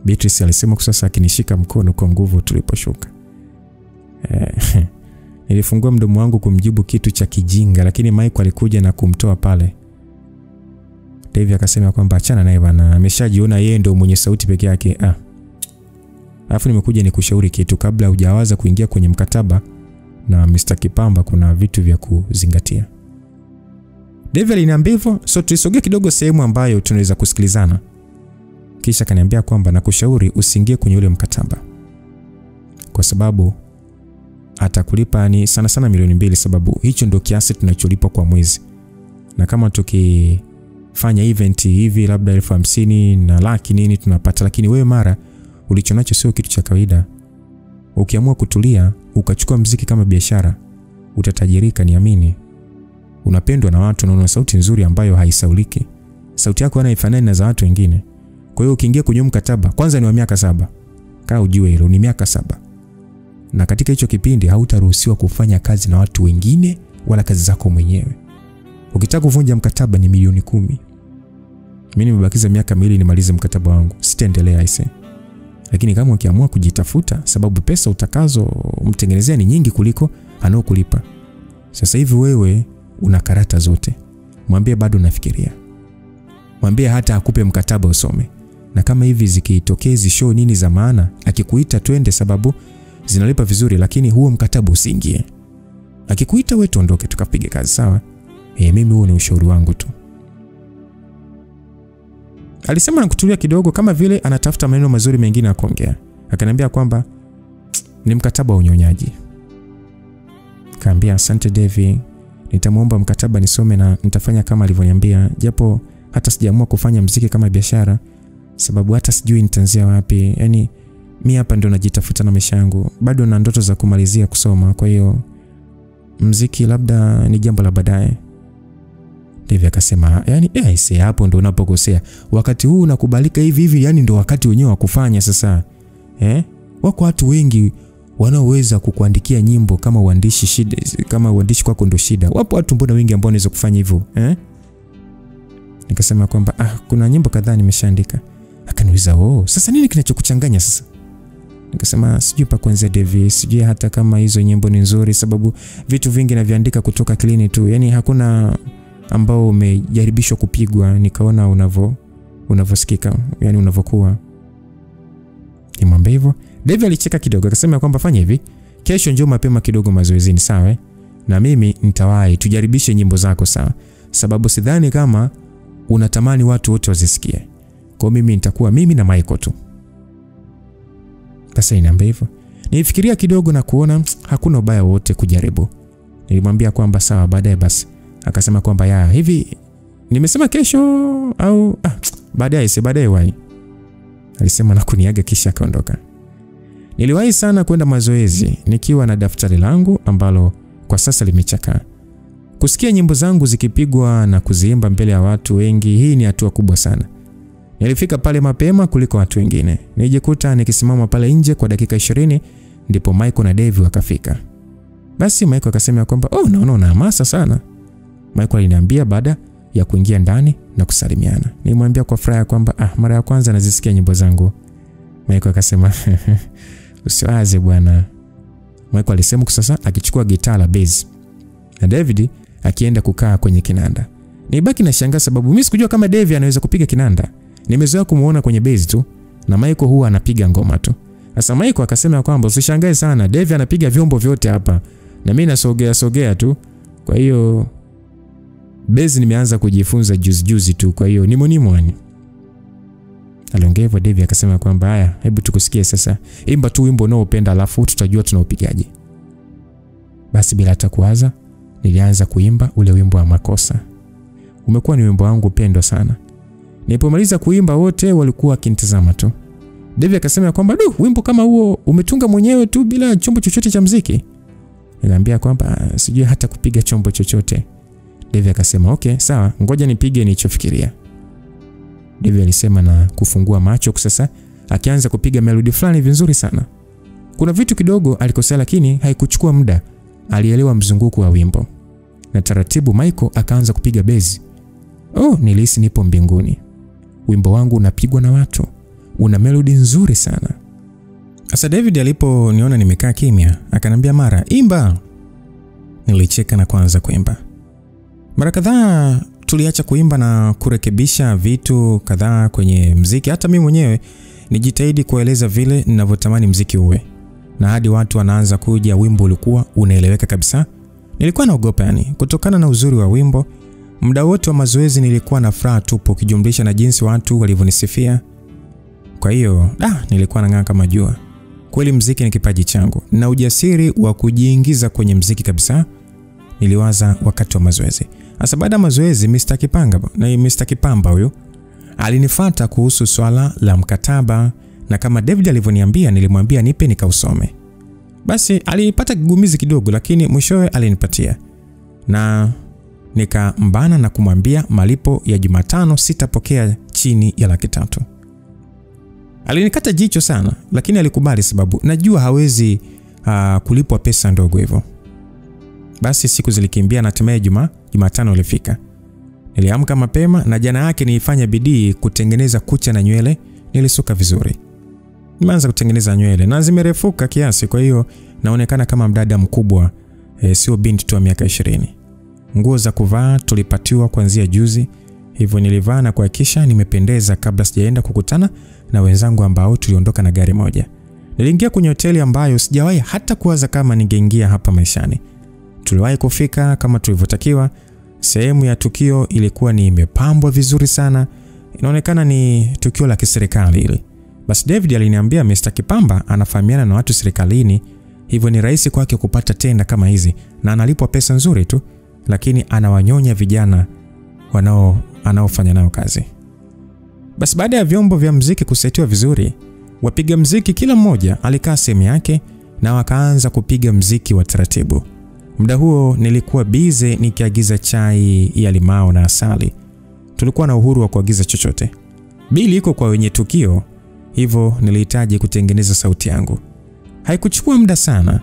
Beatrice alisema kwa sasa akinishika mkono kwa nguvu tuliposhuka. Nilifungua mdomo wangu kumjibu kitu cha kijinga, lakini Michael alikuja na kumtoa pale. Devi akasema kwamba achana naye bana, ameshajiona yeye ndio mwenye sauti peke yake. Alafu nimekuja nikushauri kitu kabla hujawaza kuingia kwenye mkataba na Mr. Kipamba, kuna vitu vya kuzingatia. Devi aliniambia hivyo, so tulisogea kidogo sehemu ambayo tunaweza kusikilizana. Kisha kaniambia kwamba nakushauri usiingie kwenye ule mkataba. Kwa sababu atakulipa ni sana sana milioni 2, sababu hicho ndio kiasi tunacholipa kwa mwezi. Na kama tukifanya event hivi labda 50,000 na laki nini tunapata, lakini wewe mara ulichonacho sio kitu cha kawaida. Ukiamua kutulia ukachukua muziki kama biashara, utatajirika, niamini. Unapendwa na watu na una sauti nzuri ambayo haisauliki. Sauti yako haifanani na za watu wengine. Kwa hiyo ukiingia kwenye mkataba, kwanza ni wa miaka 7. Kaa ujue hilo ni miaka 7. Na katika hicho kipindi hautaruhusiwa kufanya kazi na watu wengine wala kazi zako mwenyewe. Ukitaka kuvunja mkataba ni milioni 10. Mimi nimebakiza miaka 2 nimalize mkataba wangu. Sitaendelea aise. Lakini kama ukiamua kujitafuta, sababu pesa utakazo mtengenezea ni nyingi kuliko anaokulipa. Sasa hivi wewe una karata zote. Mwambie bado nafikiria. Mwambie hata akupe mkataba usome. Na kama hivi zikitokezi show nini za maana, akikuita twende sababu zinalipa vizuri, lakini huo mkataba usiingie. Akikuita wewe tuondoke tukapige kazi, sawa? Mimi huo ni ushauri wangu tu. Alisema na kutulia kidogo kama vile anatafuta maneno mazuri mengine ya kuongea. Akaniambia kwamba ni mkataba wa unyonyaji. Kaambia asante Devi, nitamuomba mkataba nisome na nitafanya kama alivyoniambia, japo hata sijaamua kufanya muziki kama biashara sababu hata sijui nitaanzia wapi. Yaani mimi hapa ndo najitafuta na maisha yangu. Bado na ndoto za kumalizia kusoma, kwa hiyo muziki labda ni jambo la baadaye. Devi akasema, yani aise hapo ndo unapokosea. Wakati huu unakubalika hivi, yani ndo wakati wenyewe wa kufanya sasa. Wako watu wengi wanaoweza kukuandikia nyimbo kama uandishi shida, kama uandishi kwako ndo shida. Wapo watu mbona wengi ambao wanaweza kufanya hivyo, Nikasema kwamba kuna nyimbo kadhaa nimeshaandika. Akaniuliza, sasa nini kinachokuchanganya sasa? Nikasema sijui pa kuanzia Devi, sijui hata kama hizo nyimbo ni nzuri sababu vitu vingi naviandika kutoka klini tu. Yani hakuna ambao umejaribishwa kupigwa nikaona unavosikika, yani unavokuwa. Nimwambia hivyo. Devi alicheka kidogo akasema kwamba fanya hivi, kesho njoo mapema kidogo mazoezini, sawa? Na mimi nitawahi tujaribishe nyimbo zako, sawa? Sababu sidhani kama unatamani watu wote wazisikie. Kwa mimi nitakuwa mimi na Michael tu. Sasa niambia hivyo. Nilifikiria kidogo na kuona hakuna ubaya wote kujaribu. Nilimwambia kwamba sawa baadaye basi. Akasema kwamba hivi nimesema kesho au baadaye wahi. Alisema na kuniaga kisha akaondoka. Niliwahi sana kwenda mazoezi nikiwa na daftari langu ambalo kwa sasa limechakaa. Kusikia nyimbo zangu zikipigwa na kuziimba mbele ya watu wengi, hii ni hatua kubwa sana. Nilifika pale mapema kuliko watu wengine. Nilijikuta nikisimama pale nje kwa dakika 20 ndipo Michael na Devi wakafika. Basi Michael akasema kwamba naona una hamasa sana. Michael aliniambia baada ya kuingia ndani na kusalimiana. Nilimwambia kwa furaha kwamba mara ya kwanza nazisikia nyimbo zangu. Michael akasema usiwaze bwana. Michael alisema sasa akichukua gitaa la bass na David akienda kukaa kwenye kinanda. Nibaki na shangaa sababu mimi sikujua kama Devi anaweza kupiga kinanda. Nimezoea kumuona kwenye bass tu na Michael huwa anapiga ngoma tu. Sasa Michael akasema kwamba usishangae sana, Devi anapiga vyombo vyote hapa na mimi nasogea tu. Kwa hiyo bass nimeanza kujifunza juzi tu, kwa hiyo nimo yani. Aliongea hivyo Devi akasema kwamba haya, hebu tukusikie sasa. Imba tu wimbo unaopenda alafu tutajua tunaupigaje. Basi bila hata kuwaza nilianza kuimba ule wimbo wa makosa. umekuwa ni wimbo wangu pendwa sana. Nilipomaliza kuimba wote walikuwa wakinitazama tu. Devi akasema kwamba wimbo kama huo umetunga mwenyewe tu bila chombo chochote cha muziki? Nikamwambia kwamba sijui hata kupiga chombo chochote. Devi akasema okay, sawa, ngoja nipige nilichofikiria. Devi alisema na kufungua macho sasa, akianza kupiga melody fulani vizuri sana. Kuna vitu kidogo alikosea lakini haikuchukua muda. Alielewa mzunguko wa wimbo. Na taratibu Michael akaanza kupiga bezi. Nilihisi nipo mbinguni. Wimbo wangu unapigwa na watu. Una melody nzuri sana. Sasa David aliponiona nimekaa kimya, akanambia Mara, imba. Nilicheka na kuanza kuimba. Mara kadhaa tuliacha kuimba na kurekebisha vitu kadhaa kwenye muziki. Hata mimi mwenyewe nijitahidi kueleza vile ninavyotamani muziki uwe. Na hadi watu wanaanza kuja wimbo ulikuwa unaeleweka kabisa. Nilikuwa naogopa kutokana na uzuri wa wimbo. Muda wote wa mazoezi nilikuwa na furaha tupo ukijumlisha na jinsi watu walivyonisifia. Kwa hiyo, nilikuwa nang'aa kama jua. Kweli muziki ni kipaji changu na ujasiri wa kujiingiza kwenye muziki kabisa niliwaza wakati wa mazoezi. Hasa baada ya mazoezi Mr. Kipamba huyo alinifuata kuhusu swala la mkataba, na kama David alivyoniambia nilimwambia nipe nikausome. Basi alipata kigumizi kidogo lakini mwishowe alinipatia. Na nikambana na kumwambia malipo ya Jumatano sitapokea chini ya $300,000. Alinikata jicho sana lakini alikubali sababu najua hawezi kulipwa pesa ndogo hivyo. Basi siku zilikimbia na hatimaye Jumatano ilifika. Niliamka mapema na jana yake nilifanya bidii kutengeneza kucha na nywele. Nilisuka vizuri. Nimeanza kutengeneza nywele na zimerefuka kiasi, kwa hiyo naonekana kama mdada mkubwa, sio binti tu wa miaka 20. Nguo za kuvaa tulipatiwa kuanzia juzi, hivyo nilivaa na kuhakikisha nimependeza kabla sijaenda kukutana na wenzangu ambao tuliondoka na gari moja. Niliingia kwenye hoteli ambayo sijawahi hata kuwaza kama ningeingia hapa maishani. Tuliwahi kufika kama tulivyotakiwa. Sehemu ya tukio ilikuwa ni imepambwa vizuri sana. Inaonekana ni tukio la kiserikali hili. Basi David aliniambia Mr. Kipamba anafahamiana na watu serikalini, hivyo ni rahisi kwake kupata tenda kama hizi na analipwa pesa nzuri tu, lakini anawanyonya vijana anaofanya nao kazi. Basi baada ya vyombo vya muziki kusetiwa vizuri, wapiga muziki kila mmoja alikaa sehemu yake na wakaanza kupiga muziki wa taratibu. Muda huo nilikuwa busy nikiagiza chai ya limao na asali. Tulikuwa na uhuru wa kuagiza chochote. Bili iko kwa wenye tukio, hivyo nilihitaji kutengeneza sauti yangu. Haikuchukua muda sana.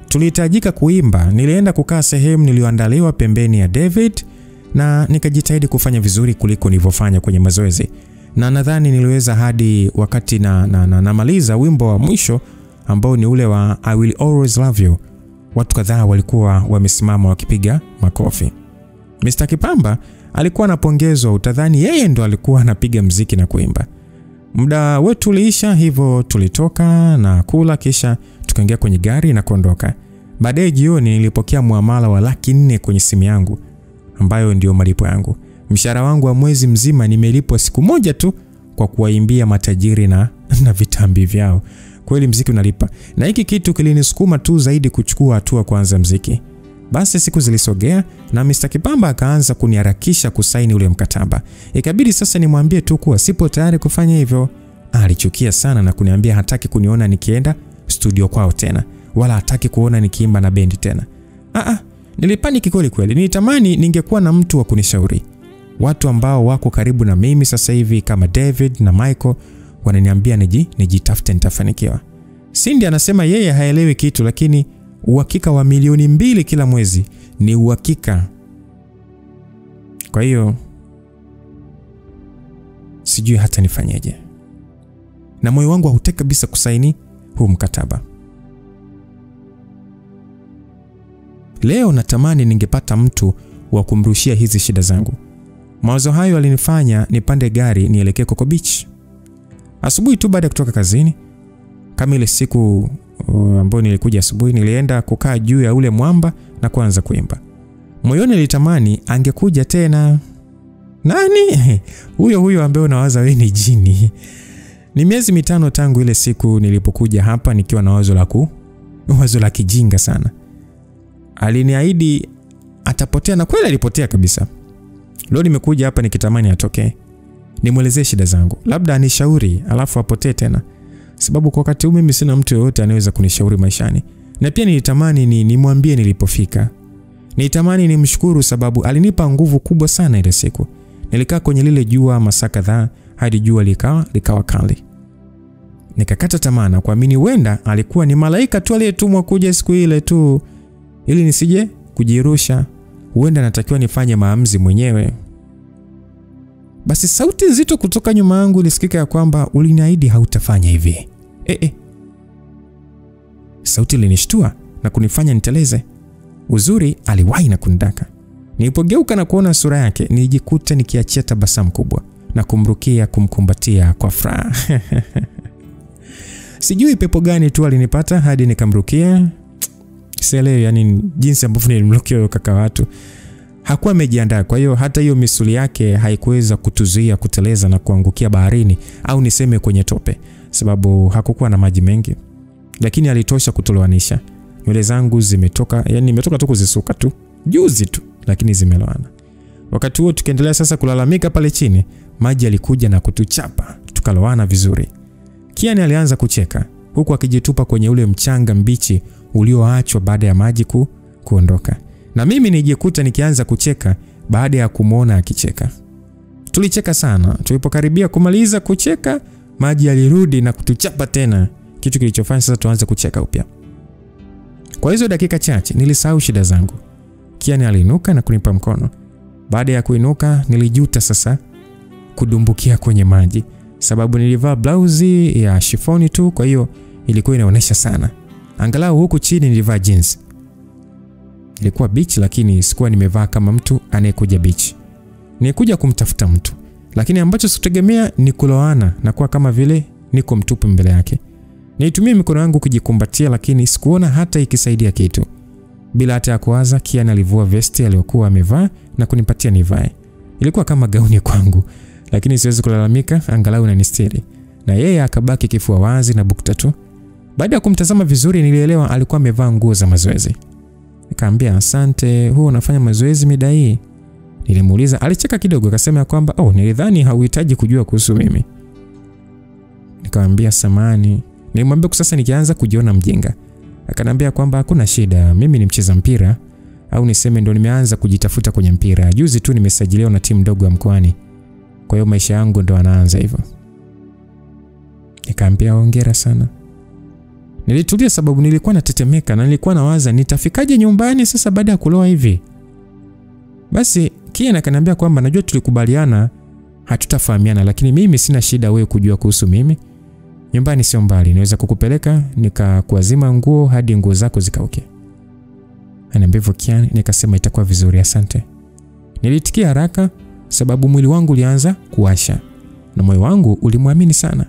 Tulihitajika kuimba. Nilienda kukaa sehemu niliyoandaliwa pembeni ya David na nikajitahidi kufanya vizuri kuliko nilivyofanya kwenye mazoezi. Na nadhani niliweza hadi wakati namaliza wimbo wa mwisho ambao ni ule wa I Will Always Love You. Watu kadhaa walikuwa wamesimama wakipiga makofi. Mr. Kipamba alikuwa anapongezwa, utadhani yeye ndo alikuwa anapiga muziki na kuimba. Muda wetu uliisha, hivyo tulitoka na kula kisha tukaingia kwenye gari na kuondoka. Baadaye jioni nilipokea muamala wa $400,000 kwenye simu yangu ambayo ndio malipo yangu. Mshahara wangu wa mwezi mzima nimelipwa siku moja tu kwa kuwaimbia matajiri na vitambi vyao. Kweli muziki unalipa. Na hiki kitu kilinisukuma tu zaidi kuchukua hatua kuanza muziki. Basi siku zilisogea na Mr. Kipamba akaanza kuniharakisha kusaini ule mkataba. Ikabidi sasa nimwambie tu kuwa sipo tayari kufanya hivyo. Alichukia sana na kuniambia hataki kuniona nikienda studio kwao tena, wala hataki kuona nikiimba na bendi tena. Nilipaniki kweli. Nilitamani ningekuwa na mtu wa kunishauri. Watu ambao wako karibu na mimi sasa hivi kama David na Michael wananiambia nijitafute nitafanikiwa. Cindy anasema yeye haelewi kitu, lakini uhakika wa $2,000,000 kila mwezi ni uhakika. Kwa hiyo sijui hata nifanyeje. Na moyo wangu hautaki kabisa kusaini huu mkataba. Leo natamani ningepata mtu wa kumrushia hizi shida zangu. Mawazo hayo alinifanya nipande gari nielekee Coco Beach. Asubuhi tu baada ya kutoka kazini, kama ile siku ambayo nilikuja asubuhi, nilienda kukaa juu ya ule mwamba na kuanza kuimba. Moyoni nilitamani angekuja tena. Nani? Huyo ambaye unawaza wewe ni jini. Ni miezi 5 tangu ile siku nilipokuja hapa nikiwa na wazo la kijinga sana. Aliniahidi atapotea na kweli alipotea kabisa. Leo nimekuja hapa nikitamani atoke. Nimuelezee shida zangu. Labda anishauri alafu apotee tena. Sababu kwa wakati huu mimi sina mtu yoyote anayeweza kunishauri maishani. Na pia nilitamani nimwambie nilipofika. Nilitamani nimshukuru sababu alinipa nguvu kubwa sana ile siku. Nilikaa kwenye lile jua masaa kadhaa hadi jua likawa kali. Nikakata tamaa na kuamini huenda alikuwa ni malaika tu aliyetumwa kuja siku ile tu ili nisije kujirusha. Huenda natakiwa nifanye maamuzi mwenyewe. Basi sauti nzito kutoka nyuma yangu ilisikika ya kwamba uliniahidi hautafanya hivi. Sauti ilinishtua na kunifanya niteleze. Uzuri aliwahi na kunidaka. Nilipogeuka na kuona sura yake, nilijikuta nikiachia tabasamu kubwa na kumrukia kumkumbatia kwa furaha. Sijui pepo gani tu alinipata hadi nikamrukia. Sielewi yani jinsi ambavyo nilimrukia yule kaka watu. Hakuwa amejiandaa, kwa hiyo hata hiyo misuli yake haikuweza kutuzuia kuteleza na kuangukia baharini au niseme kwenye tope, sababu hakukuwa na maji mengi. Lakini alitosha kutuloanisha. Nywele zangu zimetoka, yani nimetoka tu kuzisuka tu juzi tu, lakini zimeloana. Wakati huo tukiendelea sasa kulalamika pale chini, maji yalikuja na kutuchapa, tukaloana vizuri. Kian alianza kucheka huku akijitupa kwenye ule mchanga mbichi ulioachwa baada ya maji kuondoka. Na mimi nijikuta nikianza kucheka baada ya kumuona akicheka. Tulicheka sana. Tulipokaribia kumaliza kucheka, maji yalirudi na kutuchapa tena, kitu kilichofanya sasa tuanze kucheka upya. Kwa hizo dakika chache nilisahau shida zangu. Kian aliinuka na kunipa mkono. Baada ya kuinuka nilijuta sasa kudumbukia kwenye maji, sababu nilivaa blouse ya shifoni tu, kwa hiyo ilikuwa inaonesha sana. Angalau huku chini nilivaa jeans. Ilikuwa beach lakini sikuwa nimevaa kama mtu anayekuja beach. Nilikuja kumtafuta mtu, lakini ambacho sikutegemea ni kuloana na kuwa kama vile niko mtupu mbele yake. Nilitumia mikono yangu kujikumbatia, lakini sikuona hata ikisaidia kitu. Bila hata ya kuwaza, Kian alivua vesti aliyokuwa amevaa na kunipatia nivae. Ilikuwa kama gauni kwangu, lakini siwezi kulalamika, angalau inanistiri. Na yeye akabaki kifua wazi na bukta tu. Baada ya kumtazama vizuri nilielewa alikuwa amevaa nguo za mazoezi. Nikamwambia asante, huwa unafanya mazoezi mida hii? Nilimuuliza, alicheka kidogo akasema kwamba nilidhani hauhitaji kujua kuhusu mimi. Nikamwambia samani. Nilimwambia sasa nikianza kujiona mjinga. Akaniambia kwamba hakuna shida, mimi ni mcheza mpira, au niseme ndo nimeanza kujitafuta kwenye mpira. Juzi tu nimesajiliwa na timu ndogo ya mkoani. Kwa hiyo maisha yangu ndo yanaanza hivyo. Nikamwambia hongera sana. Nilitulia sababu nilikuwa natetemeka na nilikuwa nawaza nitafikaje nyumbani sasa baada ya kuloa hivi. Basi Kian akaniambia kwamba najua tulikubaliana hatutafahamiana, lakini mimi sina shida wewe kujua kuhusu mimi. Nyumbani sio mbali, naweza kukupeleka nikakuazima nguo hadi nguo zako zikauke. Ananiambia Kian, nikasema itakuwa vizuri, asante. Nilitikia haraka sababu mwili wangu ulianza kuwasha na moyo wangu ulimwamini sana.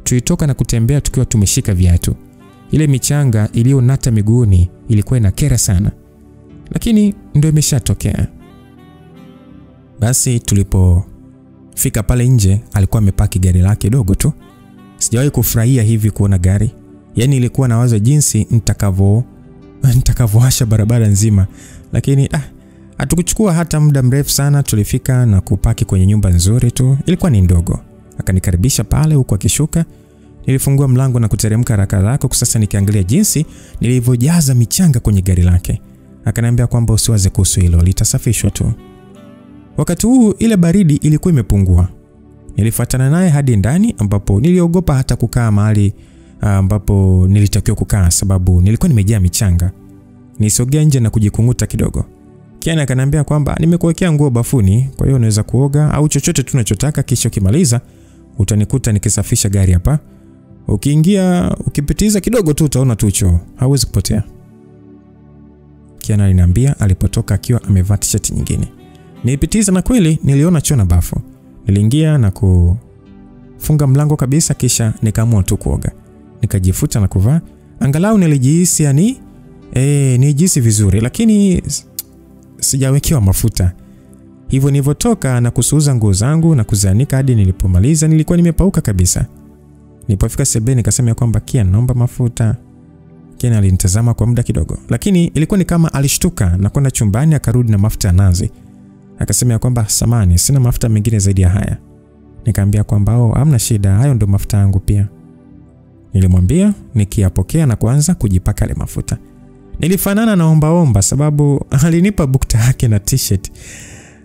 Tulitoka na kutembea tukiwa tumeshika viatu. Ile michanga iliyonata miguuni ilikuwa inakera sana, lakini ndio imeshatokea. Basi tulipofika pale nje, alikuwa amepaki gari lake dogo tu. Sijawahi kufurahia hivi kuona gari. Yaani ilikuwa nawaza jinsi nitakavyoasha barabara nzima, lakini hatukuchukua hata muda mrefu sana. Tulifika na kupaki kwenye nyumba nzuri tu, ilikuwa ni ndogo. Akanikaribisha pale huko akishuka. Nilifungua mlango na kuteremka haraka sasa nikiangalia jinsi nilivyojaza michanga kwenye gari lake. Akaniambia kwamba usiwaze kuhusu hilo, litasafishwa tu. Wakati huu ile baridi ilikuwa imepungua. Nilifuatana naye hadi ndani ambapo niliogopa hata kukaa mahali ambapo nilitakiwa kukaa sababu nilikuwa nimejaa michanga. Nisogea nje na kujikunguta kidogo. Kian akaniambia kwamba nimekuwekea nguo bafuni, kwa hiyo unaweza kuoga au chochote tunachotaka, kisha ukimaliza utanikuta nikisafisha gari hapa. Ukiingia ukipitiza kidogo tu utaona tucho, hauwezi kupotea. Kian aliniambia alipotoka akiwa amevaa t-shirt nyingine. Nilipitiza na kweli niliona choo na bafu. Niliingia na kufunga mlango kabisa, kisha nikaamua tu kuoga. Nikajifuta na kuvaa. Angalau nilijihisi nijihisi vizuri, lakini sijawekewa mafuta. Hivyo nilivotoka na kusuuza nguo zangu na kuzianika hadi nilipomaliza nilikuwa nimepauka kabisa. Nilipofika sebeni nikasema kwamba Kian, naomba mafuta. Kian alinitazama kwa muda kidogo, lakini ilikuwa ni kama alishtuka na kwenda chumbani akarudi na mafuta ya nazi. Akasema kwamba samani, sina mafuta mengine zaidi ya haya. Nikamwambia kwamba hamna shida, hayo ndo mafuta yangu pia. Nilimwambia nikiyapokea na kuanza kujipaka ile mafuta. Nilifanana na omba sababu alinipa bukta yake na t-shirt.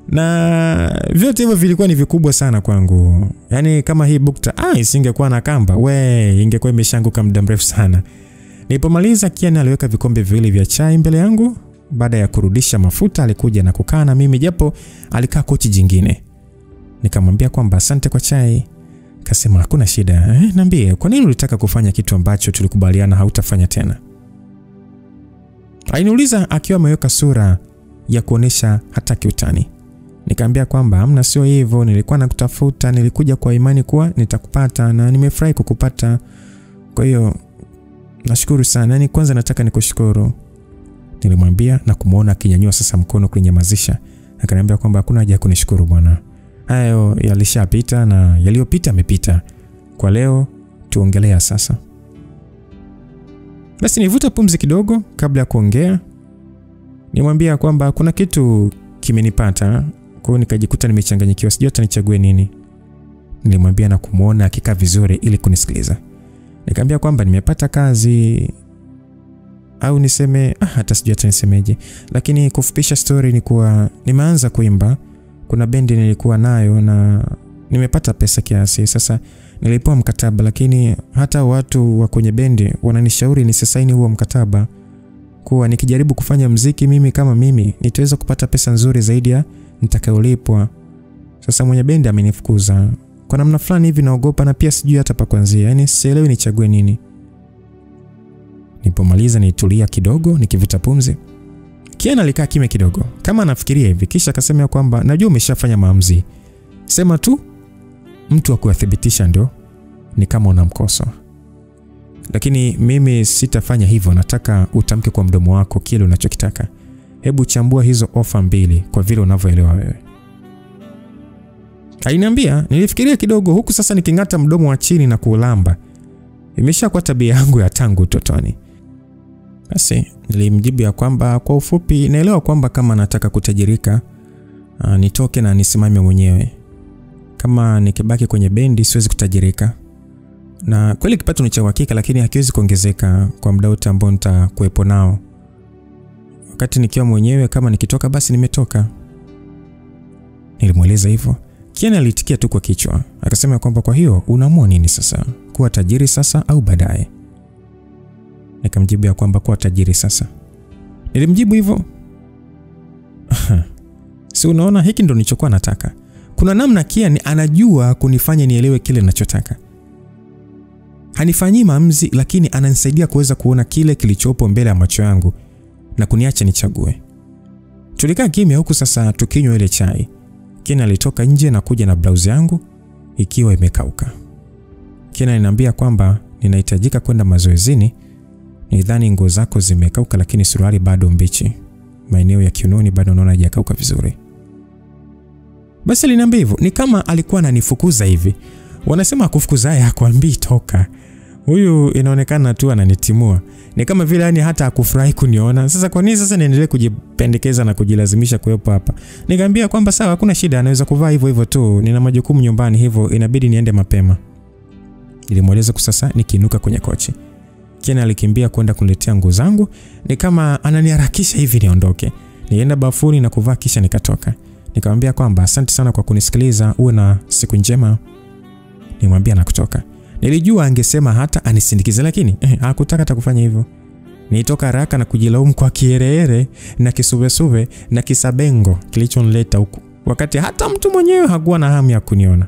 Na vyote hivyo vilikuwa ni vikubwa sana kwangu. Yaani kama hii bukta isingekuwa na kamba, ingekuwa imeshanguka muda mrefu sana. Nilipomaliza Kian aliweka vikombe viwili vya chai mbele yangu. Baada ya kurudisha mafuta alikuja na kukaa na mimi japo alikaa kochi jingine. Nikamwambia kwamba asante kwa chai. Akasema hakuna shida. Niambie, kwa nini ulitaka kufanya kitu ambacho tulikubaliana hautafanya tena? Aliniuliza akiwa ameweka sura ya kuonesha hataki utani. Nikamwambia kwamba hamna, sio hivyo, nilikuwa nakutafuta, nilikuja kwa imani kuwa nitakupata na nimefurahi kukupata. Kwa hiyo nashukuru sana. Yaani kwanza nataka nikushukuru. Nilimwambia na kumuona akinyanyua sasa mkono kunyamazisha. Akaniambia kwamba hakuna haja ya kunishukuru bwana. Hayo yalishapita na yaliyopita yamepita. Kwa leo tuongelea sasa. Basi nivuta pumzi kidogo kabla ya kuongea. Nimwambia kwamba kuna kitu kimenipata, kwa hiyo nikajikuta nimechanganyikiwa, sijui hata nichague nini. Nilimwambia na kumuona akikaa vizuri ili kunisikiliza. Nikamwambia kwamba nimepata kazi, au niseme hata sijui hata nisemeje, lakini kufupisha story ni kuwa nimeanza kuimba. Kuna bendi nilikuwa nayo na nimepata pesa kiasi. Sasa nilipewa mkataba, lakini hata watu wa kwenye bendi wananishauri nisisaini huo mkataba, kuwa nikijaribu kufanya muziki mimi kama mimi nitaweza kupata pesa nzuri zaidi ya nitakayolipwa. Sasa mwenye bendi amenifukuza. Kwa namna fulani hivi naogopa na pia sijui hata pa kuanzia. Yaani sielewi nichague nini. Nilipomaliza nilitulia kidogo nikivuta pumzi. Kian alikaa kimya kidogo kama anafikiria hivi, kisha akasema kwamba najua umeshafanya maamuzi. Sema tu mtu akuthibitisha ndio ni kama unamkosa. Lakini mimi sitafanya hivyo, nataka utamke kwa mdomo wako kile unachokitaka. Hebu chambua hizo ofa mbili kwa vile unavyoelewa wewe. Aliniambia, nilifikiria kidogo huku sasa nikingata mdomo wa chini na kuulamba. Imeshakuwa tabia yangu ya tangu utotoni. Basi nilimjibu ya kwamba kwa ufupi naelewa kwamba kama nataka kutajirika nitoke na nisimame mwenyewe. Kama nikibaki kwenye bendi siwezi kutajirika. Na kweli kipato ni cha uhakika, lakini hakiwezi kuongezeka kwa muda wote ambao nitakuepo nao. Wakati nikiwa mwenyewe kama nikitoka basi nimetoka. Nilimweleza hivyo. Kian alitikia tu kwa kichwa. Akasema kwamba kwa hiyo unaamua nini sasa? Kuwa tajiri sasa au baadaye? Nikamjibu ya kwamba kuwa tajiri sasa. Nilimjibu hivyo. Si unaona hiki ndo nilichokuwa nataka. Kuna namna Kian anajua kunifanya nielewe kile ninachotaka. Hanifanyii maamuzi, lakini ananisaidia kuweza kuona kile kilichopo mbele ya macho yangu na kuniacha nichague. Tulikaa kimya huku sasa tukinywa ile chai. Kian alitoka nje na kuja na blouse yangu ikiwa imekauka. Kian aliniambia kwamba ninahitajika kwenda mazoezini. Nidhani nguo zako zimekauka lakini suruali bado mbichi. Maeneo ya kiunoni bado naona hajakauka vizuri. Basi aliniambia hivyo, ni kama alikuwa ananifukuza hivi. Wanasema kufukuzaye hakuambii toka. Huyu inaonekana tu ananitimua. Ni kama vile yani hata hakufurahi kuniona. Sasa kwa nini sasa niendelee kujipendekeza na kujilazimisha kuwepo hapa? Nikamwambia kwamba sawa, hakuna shida, anaweza kuvaa hivyo hivyo tu. Nina majukumu nyumbani hivyo inabidi niende mapema. Nilimweleza kusasa nikiinuka kwenye kochi. Kian alikimbia kwenda kuniletea nguo zangu, ni kama ananiharakisha hivi niondoke. Nienda bafuni na kuvaa kisha nikatoka. Nikamwambia kwamba asante sana kwa kunisikiliza, uwe na siku njema. Nimwambia na kutoka. Nilijua angesema hata anisindikize, lakini hakutaka hata kufanya hivyo. Nilitoka haraka na kujilaumu kwa kiherehere na kisubesuve na kisabengo kilichonileta huku, wakati hata mtu mwenyewe hakuwa na hamu ya kuniona.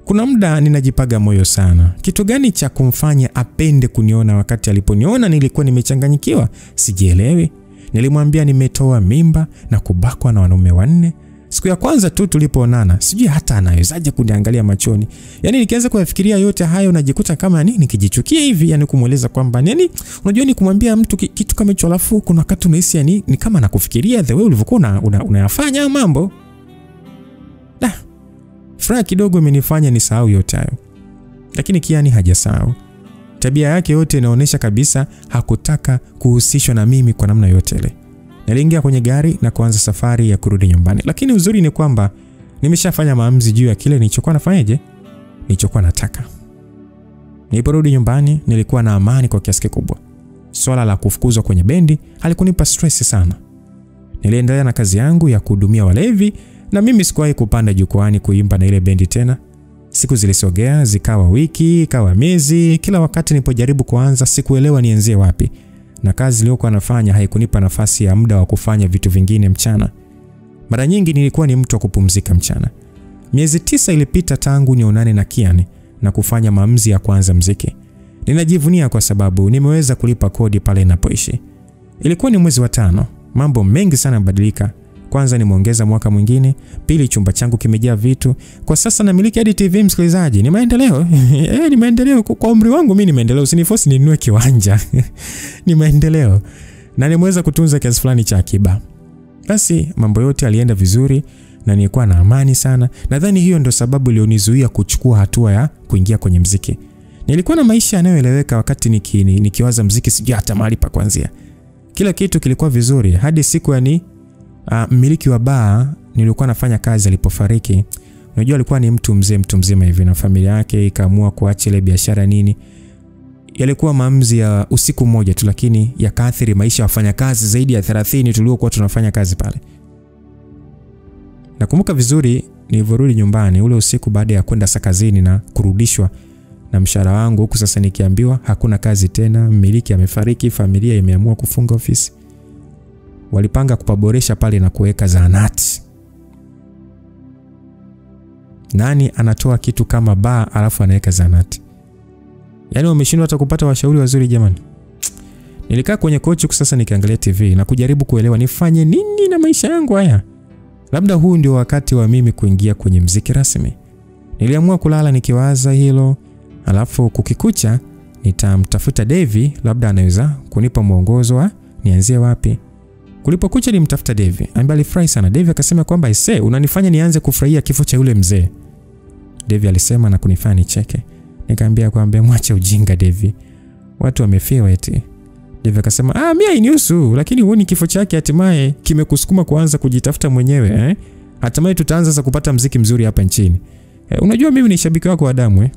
Kuna muda ninajipaga moyo sana. Kitu gani cha kumfanya apende kuniona wakati aliponiona nilikuwa nimechanganyikiwa? Sijielewi. Nilimwambia nimetoa mimba na kubakwa na wanaume 4. Siku ya kwanza tu tulipoonana, sijui hata anawezaje kuniangalia machoni. Yaani nikianza kuyafikiria yote hayo najikuta kama nini nikijichukia hivi, yani kumueleza kwamba nini, unajua ni kumwambia mtu kitu kama hicho alafu kuna wakati unahisi yani ni kama nakufikiria the way ulivyokuwa unayafanya mambo. Furaha kidogo imenifanya nisahau yote hayo. Lakini Kian hajasahau. Tabia yake yote inaonyesha kabisa hakutaka kuhusishwa na mimi kwa namna yote ile. Niliingia kwenye gari na kuanza safari ya kurudi nyumbani. Lakini uzuri ni kwamba nimeshafanya maamuzi juu ya kile nilichokuwa nafanyaje? Nilichokuwa nataka. Niliporudi nyumbani nilikuwa na amani kwa kiasi kikubwa. Swala la kufukuzwa kwenye bendi halikunipa stress sana. Niliendelea na kazi yangu ya kuhudumia walevi na mimi sikuwahi kupanda jukwani kuimba na ile bendi tena. Siku zilisogea, zikawa wiki, ikawa miezi, kila wakati nilipojaribu kuanza sikuelewa nianzie wapi. Na kazi niliyokuwa nafanya haikunipa nafasi ya muda wa kufanya vitu vingine mchana. Mara nyingi nilikuwa ni mtu wa kupumzika mchana. Miezi 9 ilipita tangu nionane na Kian na kufanya maamuzi ya kuanza muziki. Ninajivunia kwa sababu nimeweza kulipa kodi pale ninapoishi. Ilikuwa ni mwezi wa 5. Mambo mengi sana yamebadilika. Kwanza nimeongeza mwaka mwingine, pili chumba changu kimejaa vitu. Kwa sasa namiliki hadi TV msikilizaji. Ni maendeleo. Ni maendeleo kwa umri wangu mimi ni maendeleo. Usiniforce ninunue kiwanja. Ni maendeleo. Na nimeweza kutunza kiasi fulani cha akiba. Basi mambo yote yalienda vizuri na nilikuwa na amani sana. Nadhani hiyo ndio sababu iliyonizuia kuchukua hatua ya kuingia kwenye muziki. Nilikuwa na maisha yanayoeleweka wakati nikiwaza muziki sijui hata mahali pa kuanzia. Kila kitu kilikuwa vizuri hadi siku mmiliki wa baa nilikuwa nafanya kazi alipofariki. Unajua alikuwa ni mtu mzima hivi na familia yake ikaamua kuacha ile biashara nini. Yalikuwa maamuzi ya usiku mmoja tu lakini yakaathiri maisha ya wafanyakazi zaidi ya 30 tuliokuwa tunafanya kazi pale. Nakumbuka vizuri nilivorudi nyumbani ule usiku baada ya kwenda sakazini na kurudishwa na mshahara wangu, huku sasa nikiambiwa hakuna kazi tena, mmiliki amefariki, familia imeamua kufunga ofisi. Walipanga kupaboresha pale na kuweka zahanati. Nani anatoa kitu kama baa alafu anaweka zahanati? Yaani wameshindwa hata kupata washauri wazuri jamani. Nilikaa kwenye kochi sasa nikiangalia TV na kujaribu kuelewa nifanye nini na maisha yangu haya. Labda huu ndio wakati wa mimi kuingia kwenye muziki rasmi. Niliamua kulala nikiwaza hilo, alafu kukikucha nitamtafuta Devi, labda anaweza kunipa mwongozo wa nianzie wapi. Kulipokucha nilimtafuta Devi, ambaye alifurahi sana. Devi akasema kwamba unanifanya nianze kufurahia kifo cha yule mzee. Devi alisema na kunifanya nicheke. Nikamwambia kwamba mwache ujinga Devi. Watu wamefiwa eti. Devi akasema, mimi hainihusu, lakini huoni kifo chake hatimaye kimekusukuma kuanza kujitafuta mwenyewe, Hatimaye tutaanza sasa kupata muziki mzuri hapa nchini. Unajua mimi ni shabiki wako wa damu,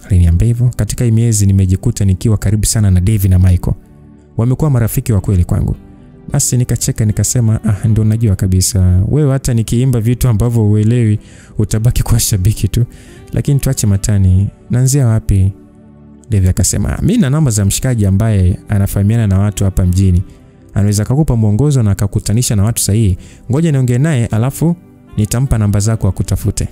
Aliniambia hivyo. Katika hii miezi nimejikuta nikiwa karibu sana na Devi na Michael. Wamekuwa marafiki wa kweli kwangu. Basi nikacheka nikasema, ndio najua kabisa. Wewe hata nikiimba vitu ambavyo uelewi utabaki kwa shabiki tu. Lakini tuache matani. Naanzia wapi? Devi akasema, mimi na namba za mshikaji ambaye anafahamiana na watu hapa mjini. Anaweza kukupa mwongozo na akakutanisha na watu sahihi. Ngoja niongee naye alafu nitampa namba zako akutafute.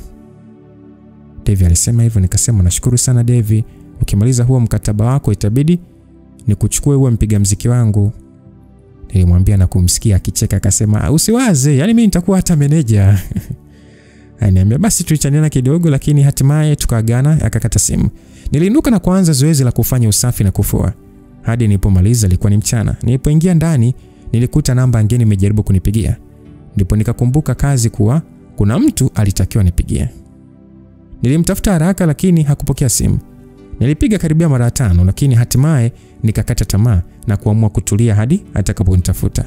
Devi alisema hivyo. Nikasema, nashukuru sana Devi. Ukimaliza huo mkataba wako itabidi nikuchukue uwe mpiga muziki wangu. Nilimwambia na kumsikia akicheka akasema, usiwaze, yani mimi nitakuwa hata meneja. Aliniambia basi tulichaniana kidogo lakini hatimaye tukaagana, akakata simu. Niliinuka na kuanza zoezi la kufanya usafi na kufua. Hadi nilipomaliza ilikuwa ni mchana. Nilipoingia ndani nilikuta namba ngeni imejaribu kunipigia. Ndipo nikakumbuka kazi kuwa kuna mtu alitakiwa nipigie. Nilimtafuta haraka lakini hakupokea simu. Nilipiga karibia mara 5 lakini hatimaye nikakata tamaa na kuamua kutulia hadi atakaponitafuta.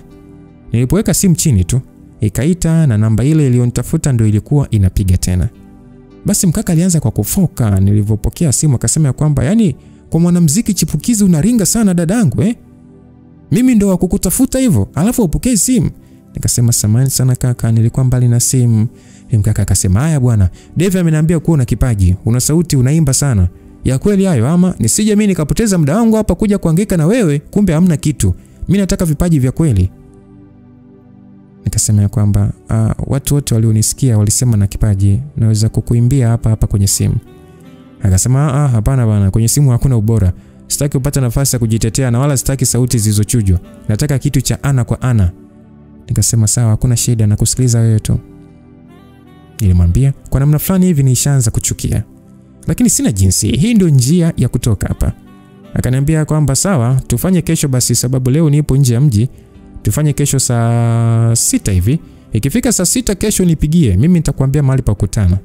Nilipoweka simu chini tu, ikaita na namba ile iliyonitafuta ndio ilikuwa inapiga tena. Basi mkaka alianza kwa kufoka. Nilipopokea simu akasema kwamba yani kwa mwanamuziki chipukizi unaringa sana dadangu, Mimi ndo wakukutafuta hivyo, alafu upokee simu. Nikasema samahani sana kaka, nilikuwa mbali na simu. Mkaka akasema, haya bwana, Devi ameniambia kuwa una kipaji, una sauti, unaimba sana. Ya kweli hayo ama nisije mimi nikapoteza muda wangu hapa kuja kuhangaika na wewe kumbe hamna kitu. Mimi nataka vipaji vya kweli. Nikasema kwamba watu wote walionisikia walisema na kipaji, naweza kukuimbia hapa kwenye simu. Akasema hapana bwana, kwenye simu hakuna ubora. Sitaki upata nafasi ya kujitetea na wala sitaki sauti zilizochujwa. Nataka kitu cha ana kwa ana. Nikasema sawa, hakuna shida, na kusikiliza wewe tu. Nilimwambia kwa namna fulani hivi nishaanza kuchukia, lakini sina jinsi, hii ndio njia ya kutoka hapa. Akaniambia kwamba sawa, tufanye kesho basi, sababu leo nipo nje ya mji. Tufanye kesho saa 6 hivi. Ikifika saa 6 kesho nipigie, mimi nitakwambia mahali pa kukutana.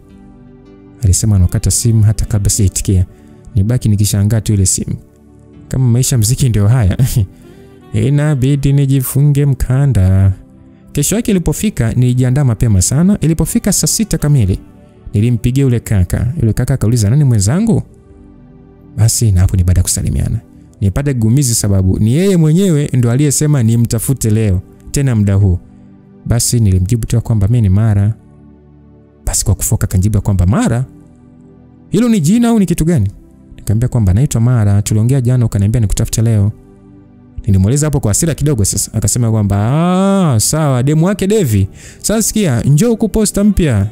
Alisema anakata simu hata kabla siitikia. Nibaki nikishangaa tu ile simu. Kama maisha muziki ndio haya. inabidi nijifunge mkanda. Kesho yake ilipofika nilijiandaa mapema sana. Ilipofika saa 6 kamili nilimpigia yule kaka. Yule kaka akauliza nani mwenzangu? Basi na hapo ni baada ya kusalimiana. Nipata gumizi sababu ni yeye mwenyewe ndo aliyesema nimtafute leo tena muda huu. Basi nilimjibu tu kwamba mimi ni Mara. Basi kwa kufoka kanjibu kwamba Mara? Hilo ni jina au ni kitu gani? Nikamwambia kwamba naitwa Mara, tuliongea jana ukaniambia nikutafute leo. Nilimweleza hapo kwa hasira kidogo sasa. Akasema kwamba sawa, demu wake Devi. Sasa sikia, njoo huku posta mpya.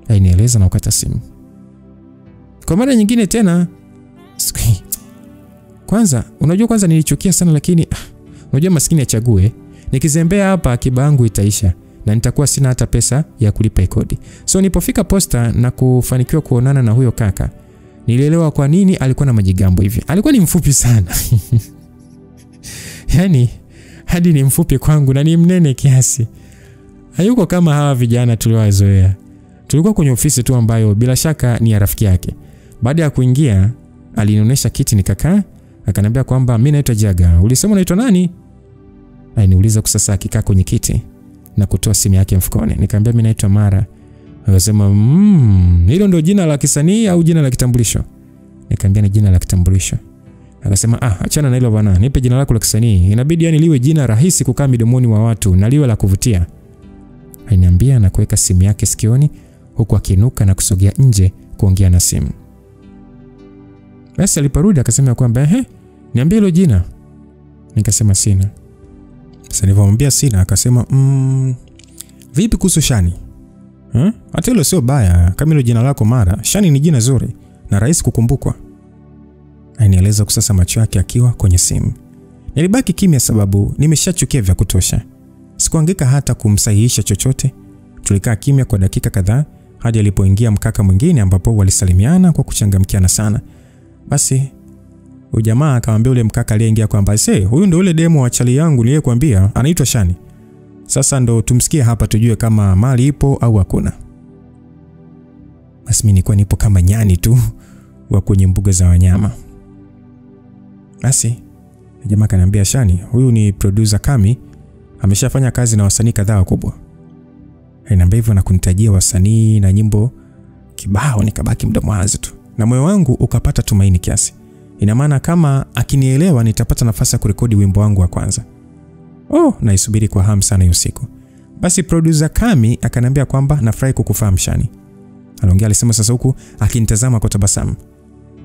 Nieleza na ukata simu. Kwa mara nyingine tena kwanza nilichukia sana lakini unajua maskini achague. Nikizembea hapa akiba yangu itaisha na nitakuwa sina hata pesa ya kulipa kodi. So nilipofika posta na kufanikiwa kuonana na huyo kaka, nilielewa kwa nini alikuwa na majigambo hivi. Alikuwa ni mfupi sana. Yaani hadi ni mfupi kwangu na ni mnene kiasi. Hayuko kama hawa vijana tuliowazoea. Tulikuwa kwenye ofisi tu ambayo bila shaka ni ya rafiki yake. Baada ya kuingia, alinionyesha kiti nikakaa, akaniambia kwamba mimi naitwa Jaga. Ulisema unaitwa nani? Niuliza kusasa akikaa kwenye kiti na kutoa simu yake mfukoni. Nikamwambia mimi naitwa Mara. Akasema hilo ndio jina la kisanii au jina la kitambulisho? Nikamwambia ni jina la kitambulisho. Akasema achana na hilo bwana, nipe jina lako la kisanii. Inabidi yani liwe jina rahisi kukaa midomoni wa watu na liwe la kuvutia. Aliniambia na kuweka simu yake sikioni huku akiinuka na kusogea nje kuongea na simu. Basi aliporudi akasema kwamba niambie hilo jina. Nikasema sina. Sasa nilipomwambia sina akasema vipi kuhusu Shani? Hata hilo sio baya, kama hilo jina lako Mara. Shani ni jina zuri na rahisi kukumbukwa. Anieleza kusasa macho yake akiwa kwenye simu. Nilibaki kimya sababu nimeshachukia vya kutosha. Sikuangika hata kumsahihisha chochote. Tulikaa kimya kwa dakika kadhaa hadi alipoingia mkaka mwingine ambapo walisalimiana kwa kuchangamkiana sana. Basi huyu jamaa akamwambia yule mkaka aliyeingia kwamba huyu ndio yule demo wa chali yangu niliyekwambia anaitwa Shani. Sasa ndo tumsikie hapa tujue kama mali ipo au hakuna. Basi mimi nilikuwa nipo kama nyani tu wa kwenye mbuga za wanyama. Basi jamaa akaniambia Shani, huyu ni producer Kami, ameshafanya kazi na wasanii kadhaa wakubwa. Aliniambia hivyo na kunitajia wasanii na nyimbo kibao. Nikabaki mdomo wazi tu na moyo wangu ukapata tumaini kiasi. Ina maana kama akinielewa nitapata nafasi ya kurekodi wimbo wangu wa kwanza. Naisubiri kwa hamu sana hiyo siku. Basi producer Kami akaniambia kwamba nafurahi kukufahamu Shani. Aliongea alisema sasa huku akinitazama kwa tabasamu.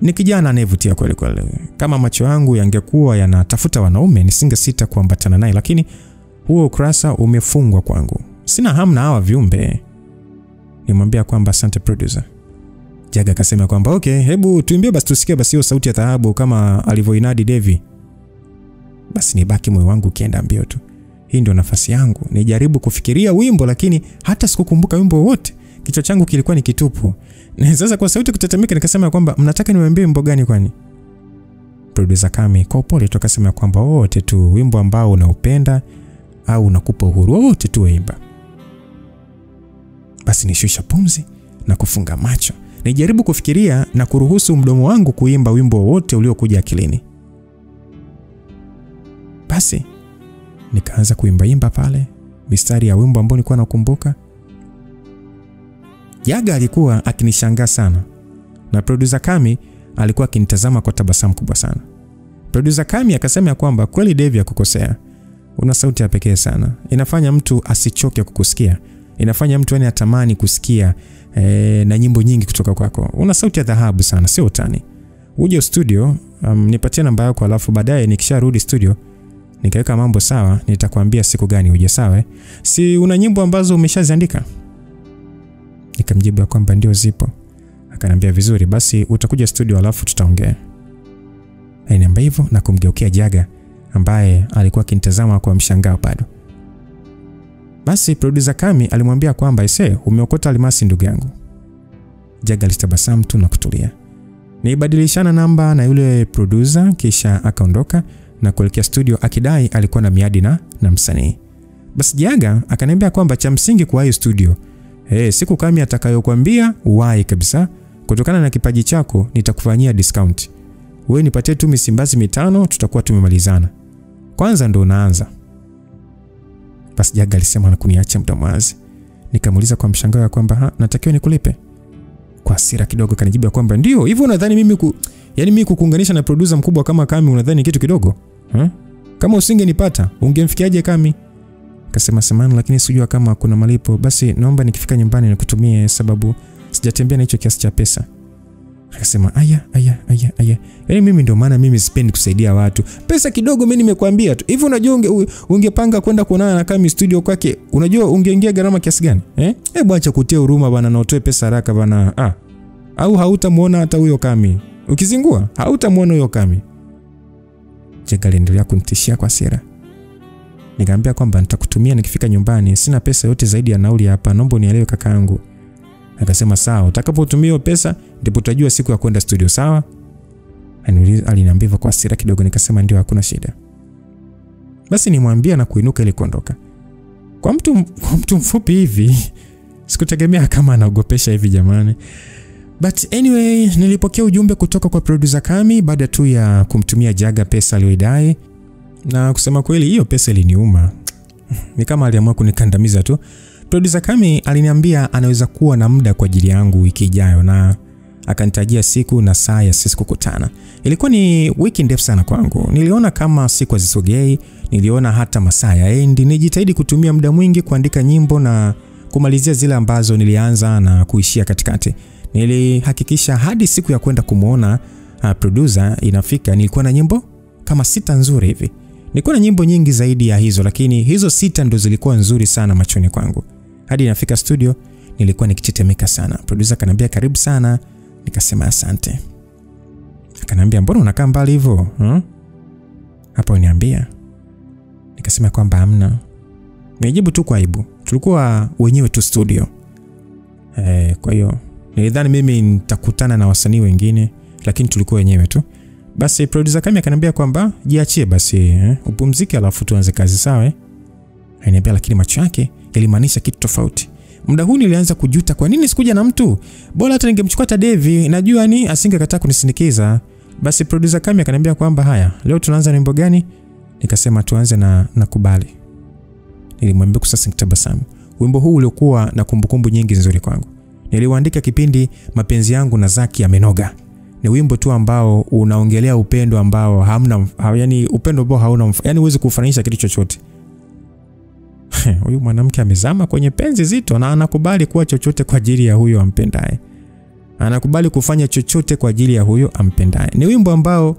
Ni kijana anayevutia kweli kweli. Kama macho yangu yangekuwa yanatafuta wanaume nisingesita kuambatana naye, lakini huo ukurasa umefungwa kwangu. Sina hamu na hawa viumbe. Nimwambia kwamba asante producer. Jaga akasema kwamba okay, hebu tuimbie basi tusikie basi hiyo sauti ya dhahabu kama alivyoinadi Devi. Basi nibaki moyo wangu kienda mbio tu. Hii ndio nafasi yangu. Nijaribu kufikiria wimbo lakini hata sikukumbuka wimbo wote. Kichwa changu kilikuwa ni kitupu. Na sasa kwa sauti kutetemeka nikasema kwamba mnataka niwaambie wimbo gani kwani? Producer Kami kwa upole tu akasema kwamba wote tu, wimbo ambao unaupenda au unakupa uhuru wote tu waimba. Basi nishusha pumzi na kufunga macho. Nijaribu kufikiria na kuruhusu mdomo wangu kuimba wimbo wote uliokuja akilini. Basi nikaanza kuimba pale mistari ya wimbo ambao nilikuwa nakumbuka. Jaga alikuwa akinishangaa sana na producer Kami alikuwa akinitazama kwa tabasamu kubwa sana. Producer Kami akasema kwamba kweli Devi hakukosea. Una sauti ya pekee sana. Inafanya mtu asichoke kukusikia. Inafanya mtu atamani kusikia na nyimbo nyingi kutoka kwako. Una sauti ya dhahabu sana, sio utani. Uje studio, nipatie namba yako alafu baadaye nikisharudi studio nikaweka mambo sawa, nitakwambia siku gani uje, sawa? Si una nyimbo ambazo umeshaziandika? Nikamjibu kwamba ndio zipo. Akaniambia vizuri, basi utakuja studio alafu tutaongea. Aliniambia hivyo na kumgeukia Jaga ambaye alikuwa akinitazama kwa mshangao bado. Basi producer Kami alimwambia kwamba umeokota almasi ndugu yangu. Jaga alitabasamu tu na kutulia. Nilibadilishana namba na yule producer kisha akaondoka na kuelekea studio akidai alikuwa na miadi na msanii. Basi Jaga akaniambia kwamba cha msingi kwa hiyo studio, siku Kami atakayokuambia uwahi kabisa, kutokana na kipaji chako nitakufanyia discount. Wewe nipatie tu misimbazi 5 tutakuwa tumemalizana. kwanza ndo unaanza. Basi Jaga alisema na kuniacha mdomo wazi. Nikamuuliza kwa mshangao ya kwamba natakiwa nikulipe. Kwa hasira kidogo kanijibu kwamba ndio, hivyo unadhani mimi kukuunganisha na producer mkubwa kama Kami unadhani kitu kidogo? Kama usingenipata, ungemfikiaje Kami? Akasema samahani, lakini sijua kama kuna malipo. Basi naomba nikifika nyumbani nikutumie, sababu sijatembea na hicho kiasi cha pesa. Akasema aya. Yaani mimi ndio maana mimi sipendi kusaidia watu. Pesa kidogo mimi nimekuambia tu. Hivi unajua ungepanga kwenda kuonana na Kami studio kwake, unajua ungeingia gharama kiasi gani? Hebu acha kutia huruma bana na utoe pesa haraka bana. Au hautamuona hata huyo Kami. Ukizingua hautamuona huyo Kami. Jaga aliendelea kunitishia kwa hasira. Nikamwambia kwamba nitakutumia nikifika nyumbani, sina pesa yote zaidi ya nauli hapa, naomba unielewe kakaangu. Akasema sawa, utakapotumia hiyo pesa ndipo utajua siku ya kwenda studio, sawa? Aliniambia kwa hasira kidogo. Nikasema ndio, hakuna shida. Basi nimwambia na kuinuka ili kuondoka. Kwa mtu mfupi hivi sikutegemea kama anaogopesha hivi jamani. But anyway, nilipokea ujumbe kutoka kwa producer Kami baada tu ya kumtumia Jaga pesa aliyodai, na kusema kweli hiyo pesa iliniuma. Ni kama aliamua kunikandamiza tu. Producer Kami aliniambia anaweza kuwa na muda kwa ajili yangu wiki ijayo, na akanitajia siku na saa ya sisi kukutana. Ilikuwa ni wiki ndefu sana kwangu. Niliona kama siku hazisogei, niliona hata masaa yaendi. Nijitahidi kutumia muda mwingi kuandika nyimbo na kumalizia zile ambazo nilianza na kuishia katikati. Nilihakikisha hadi siku ya kwenda kumuona producer inafika nilikuwa na nyimbo kama 6 nzuri hivi. Nilikuwa na nyimbo nyingi zaidi ya hizo, lakini hizo 6 ndo zilikuwa nzuri sana machoni kwangu. Hadi nafika studio nilikuwa nikitetemeka sana. Producer kanambia karibu sana. Nikasema asante. Akanambia mbona unakaa mbali hivyo? Hapo uniambia. Nikasema kwamba hamna. Nijibu tu kwa aibu. Tulikuwa wenyewe tu studio. Kwa hiyo nilidhani mimi nitakutana na wasanii wengine, lakini tulikuwa wenyewe tu. Basi producer Kami akanambia kwamba jiachie basi, upumzike alafu tuanze kazi, sawa? Ananiambia, lakini macho yake yalimaanisha kitu tofauti. Muda huu nilianza kujuta kwa nini sikuja na mtu. Bora hata ningemchukua hata Devi, najua ni asingekataa kunisindikiza. Basi producer Kami akanambia kwamba haya, leo tunaanza na wimbo gani? Nikasema tuanze na Nakubali. Nilimwambia kwa sasa nikitabasamu. Wimbo huu ulikuwa na kumbukumbu nyingi nzuri kwangu. Niliuandika kipindi mapenzi yangu na Zaki amenoga. Ni wimbo tu ambao unaongelea upendo ambao hamna, yani upendo ambao hauna, yani huwezi kufananisha kitu chochote. Huyu mwanamke amezama kwenye penzi zito na anakubali kuwa chochote kwa ajili ya huyo ampendaye. Anakubali kufanya chochote kwa ajili ya huyo ampendaye. Ni wimbo ambao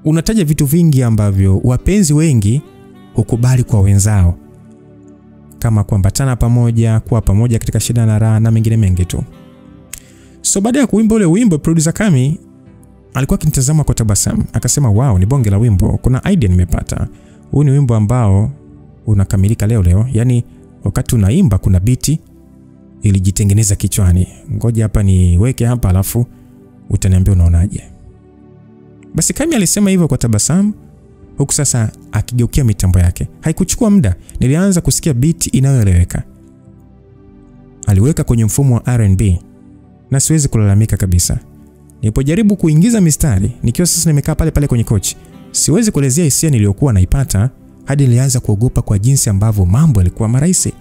unataja vitu vingi ambavyo wapenzi wengi hukubali kwa wenzao, kama kuambatana pamoja, kuwa pamoja katika shida na raha na mengine mengi tu. So baada ya kuimba ule wimbo, producer Kami alikuwa akinitazama kwa tabasamu. Akasema wow, ni bonge la wimbo. Kuna idea nimepata. Huu ni wimbo ambao unakamilika leo. Yani wakati unaimba kuna biti ilijitengeneza kichwani. Ngoja hapa niweke hapa alafu utaniambia unaonaje. Basi Kami alisema hivyo kwa tabasamu, huku sasa akigeukia mitambo yake. Haikuchukua muda, nilianza kusikia beat inayoeleweka. Aliweka kwenye mfumo wa R&B na siwezi kulalamika kabisa. Nilipojaribu kuingiza mistari, nikiwa sasa nimekaa pale kwenye kochi, siwezi kuelezea hisia niliyokuwa naipata, hadi nilianza kuogopa kwa jinsi ambavyo mambo yalikuwa marahisi.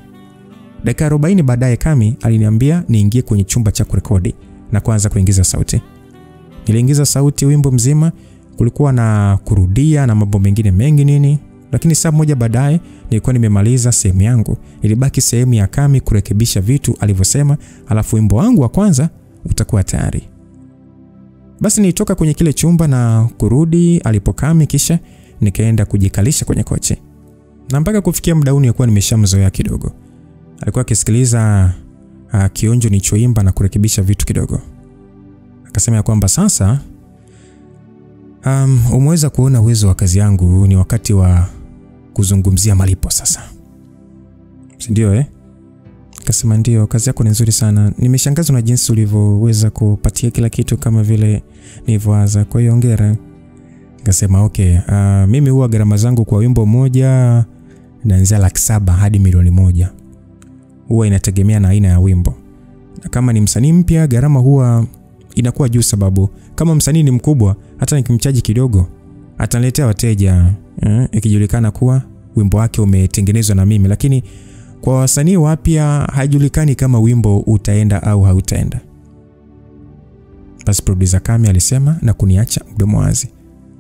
Dakika 40 baadaye Kami aliniambia niingie kwenye chumba cha kurekodi na kuanza kuingiza sauti. Niliingiza sauti wimbo mzima, kulikuwa na kurudia na mambo mengine mengi nini, lakini saa moja baadaye nilikuwa nimemaliza sehemu yangu. Ilibaki sehemu ya Kami kurekebisha vitu alivyosema, alafu wimbo wangu wa kwanza utakuwa tayari. Basi nilitoka kwenye kile chumba na kurudi alipo Kami, kisha nikaenda kujikalisha kwenye kochi. Na mpaka kufikia muda huu nilikuwa nimeshamzoea kidogo. Alikuwa akisikiliza kionjo nilichoimba na kurekebisha vitu kidogo. Akasema kwamba sasa umeweza kuona uwezo wa kazi yangu, ni wakati wa kuzungumzia malipo sasa. Si ndio Akasema ndio, kazi yako ni nzuri sana. Nimeshangazwa na jinsi ulivyoweza kupatia kila kitu kama vile nilivyoanza. Kwa hiyo hongera. Akasema okay, mimi huwa gharama zangu kwa wimbo mmoja inaanzia 700,000 hadi 1,000,000. Huwa inategemea na aina ya wimbo. Na kama ni msanii mpya, gharama huwa inakuwa juu, sababu kama msanii ni mkubwa, hata nikimchaji kidogo ataniletea wateja ikijulikana kuwa wimbo wake umetengenezwa na mimi, lakini kwa wasanii wapya haijulikani kama wimbo utaenda au hautaenda. Basi producer Kami alisema na kuniacha mdomo wazi.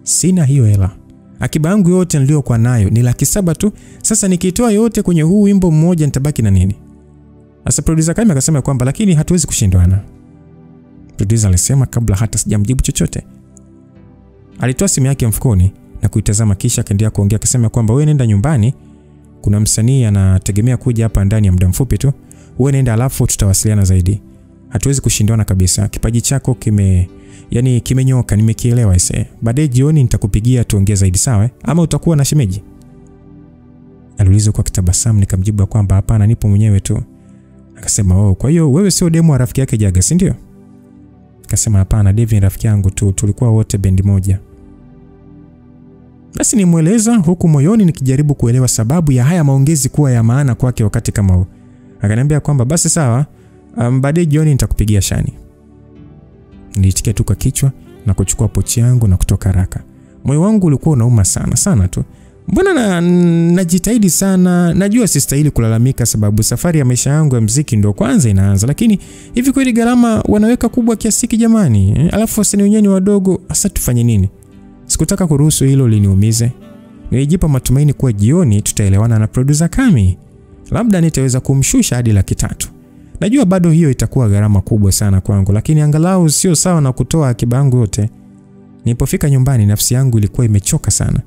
Sina hiyo hela. Akiba yangu yote niliyokuwa nayo ni 700,000 tu. Sasa nikitoa yote kwenye huu wimbo mmoja nitabaki na nini? Sasa producer Kami akasema kwamba lakini hatuwezi kushindwana. Producer alisema kabla hata sijamjibu chochote. Alitoa simu yake mfukoni na kuitazama kisha akaendelea kuongea akisema kwamba wewe nenda nyumbani, kuna msanii anategemea kuja hapa ndani ya muda mfupi tu. Wewe nenda alafu tutawasiliana zaidi. Hatuwezi kushindwana kabisa. Kipaji chako kimenyoka, nimekielewa ise. Baadaye jioni nitakupigia tuongee zaidi, sawa? Ama utakuwa na shemeji? Aliuliza kwa kitabasamu, nikamjibu kwamba hapana, nipo mwenyewe tu. Akasema, kwa hiyo wewe sio demo wa rafiki yake Jaga, si ndio? Akasema hapana, Devi ni rafiki yangu tu, tulikuwa wote bendi moja. Basi nimueleza huku moyoni nikijaribu kuelewa sababu ya haya maongezi kuwa ya maana kwake wakati kama huu. Akaniambia kwamba basi sawa, baadaye jioni nitakupigia Shani. Nilitikia tu kwa kichwa na kuchukua pochi yangu na kutoka haraka. Moyo wangu ulikuwa unauma sana tu. Mbona najitahidi sana, najua sistahili kulalamika sababu safari ya maisha yangu ya muziki ndio kwanza inaanza, lakini hivi kweli gharama wanaweka kubwa kiasi jamani? Alafu wasanii wenyewe ni wadogo, hasa tufanye nini? Sikutaka kuruhusu hilo liniumize. Nilijipa matumaini kuwa jioni tutaelewana na producer Kami. Labda nitaweza kumshusha hadi 300,000. Najua bado hiyo itakuwa gharama kubwa sana kwangu, lakini angalau sio sawa na kutoa akiba yangu yote. Nilipofika nyumbani nafsi yangu ilikuwa imechoka sana.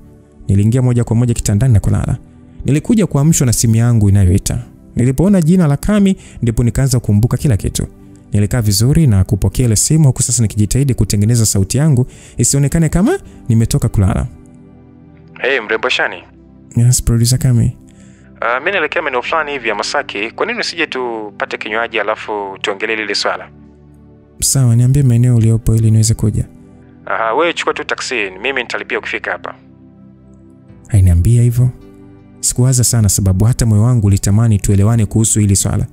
Niliingia moja kwa moja kitandani na kulala. Nilikuja kuamshwa na simu yangu inayoita. Nilipoona jina la Kami ndipo nikaanza kukumbuka kila kitu. Nilikaa vizuri na kupokea ile simu huku sasa nikijitahidi kutengeneza sauti yangu isionekane kama nimetoka kulala. Hey mrembo Shani. Yes, producer Kami. Mimi naelekea maeneo fulani hivi ya Masaki. Kwa nini usije tupate kinywaji alafu tuongelee lile swala? Sawa, niambie maeneo uliopo ili niweze kuja. Wewe chukua tu taksi, mimi nitalipia ukifika hapa. Hainiambia hivyo. Sikuwaza sana sababu hata moyo wangu ulitamani tuelewane kuhusu hili swala.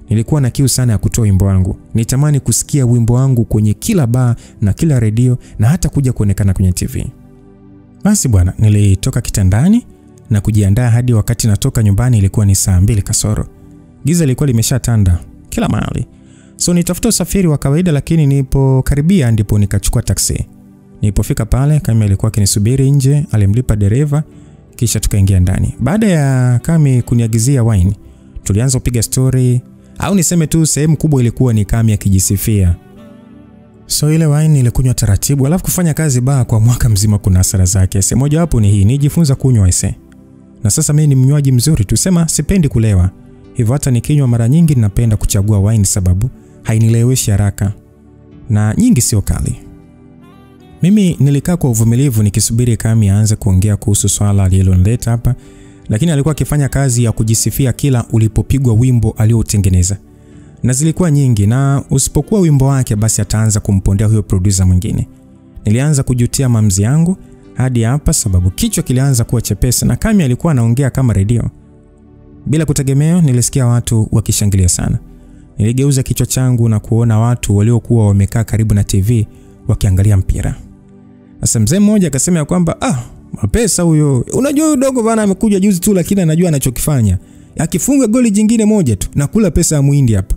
Nilikuwa na kiu sana ya kutoa wimbo wangu. Nitamani kusikia wimbo wangu kwenye kila bar na kila redio na hata kuja kuonekana kwenye TV. Basi bwana, nilitoka kitandani na kujiandaa hadi wakati natoka nyumbani ilikuwa ni saa 2 kasoro. Giza lilikuwa limeshatanda kila mahali. So nitafuta usafiri wa kawaida, lakini nilipokaribia ndipo nikachukua taksi. Nilipofika pale Kami alikuwa akinisubiri nje, alimlipa dereva kisha tukaingia ndani. Baada ya Kami kuniagizia wine, tulianza kupiga story, au niseme tu sehemu kubwa ilikuwa ni Kami akijisifia. So ile wine ilikunywa taratibu, alafu kufanya kazi baa kwa mwaka mzima kuna hasara zake. Sehemu moja hapo ni hii, nijifunza kunywa ise. Na sasa mimi ni mnywaji mzuri, tusema sipendi kulewa. Hivyo hata nikinywa mara nyingi ninapenda kuchagua wine sababu hainileweshi haraka na nyingi sio kali. Mimi nilikaa kwa uvumilivu nikisubiri Kami aanze kuongea kuhusu swala alilonileta hapa, lakini alikuwa akifanya kazi ya kujisifia kila ulipopigwa wimbo aliotengeneza. Na zilikuwa nyingi, na usipokuwa wimbo wake basi ataanza kumpondea huyo producer mwingine. Nilianza kujutia maamuzi yangu hadi hapa sababu kichwa kilianza kuwa chepesi na Kami alikuwa anaongea kama redio. Bila kutegemea nilisikia watu wakishangilia sana. Niligeuza kichwa changu na kuona watu waliokuwa wamekaa karibu na TV wakiangalia mpira. Sasa mzee mmoja akasema kwamba Mapesa huyo. Unajua huyo dogo bana amekuja juzi tu lakini anajua anachokifanya. Akifunga goli jingine moja tu na kula pesa ya muhindi hapa.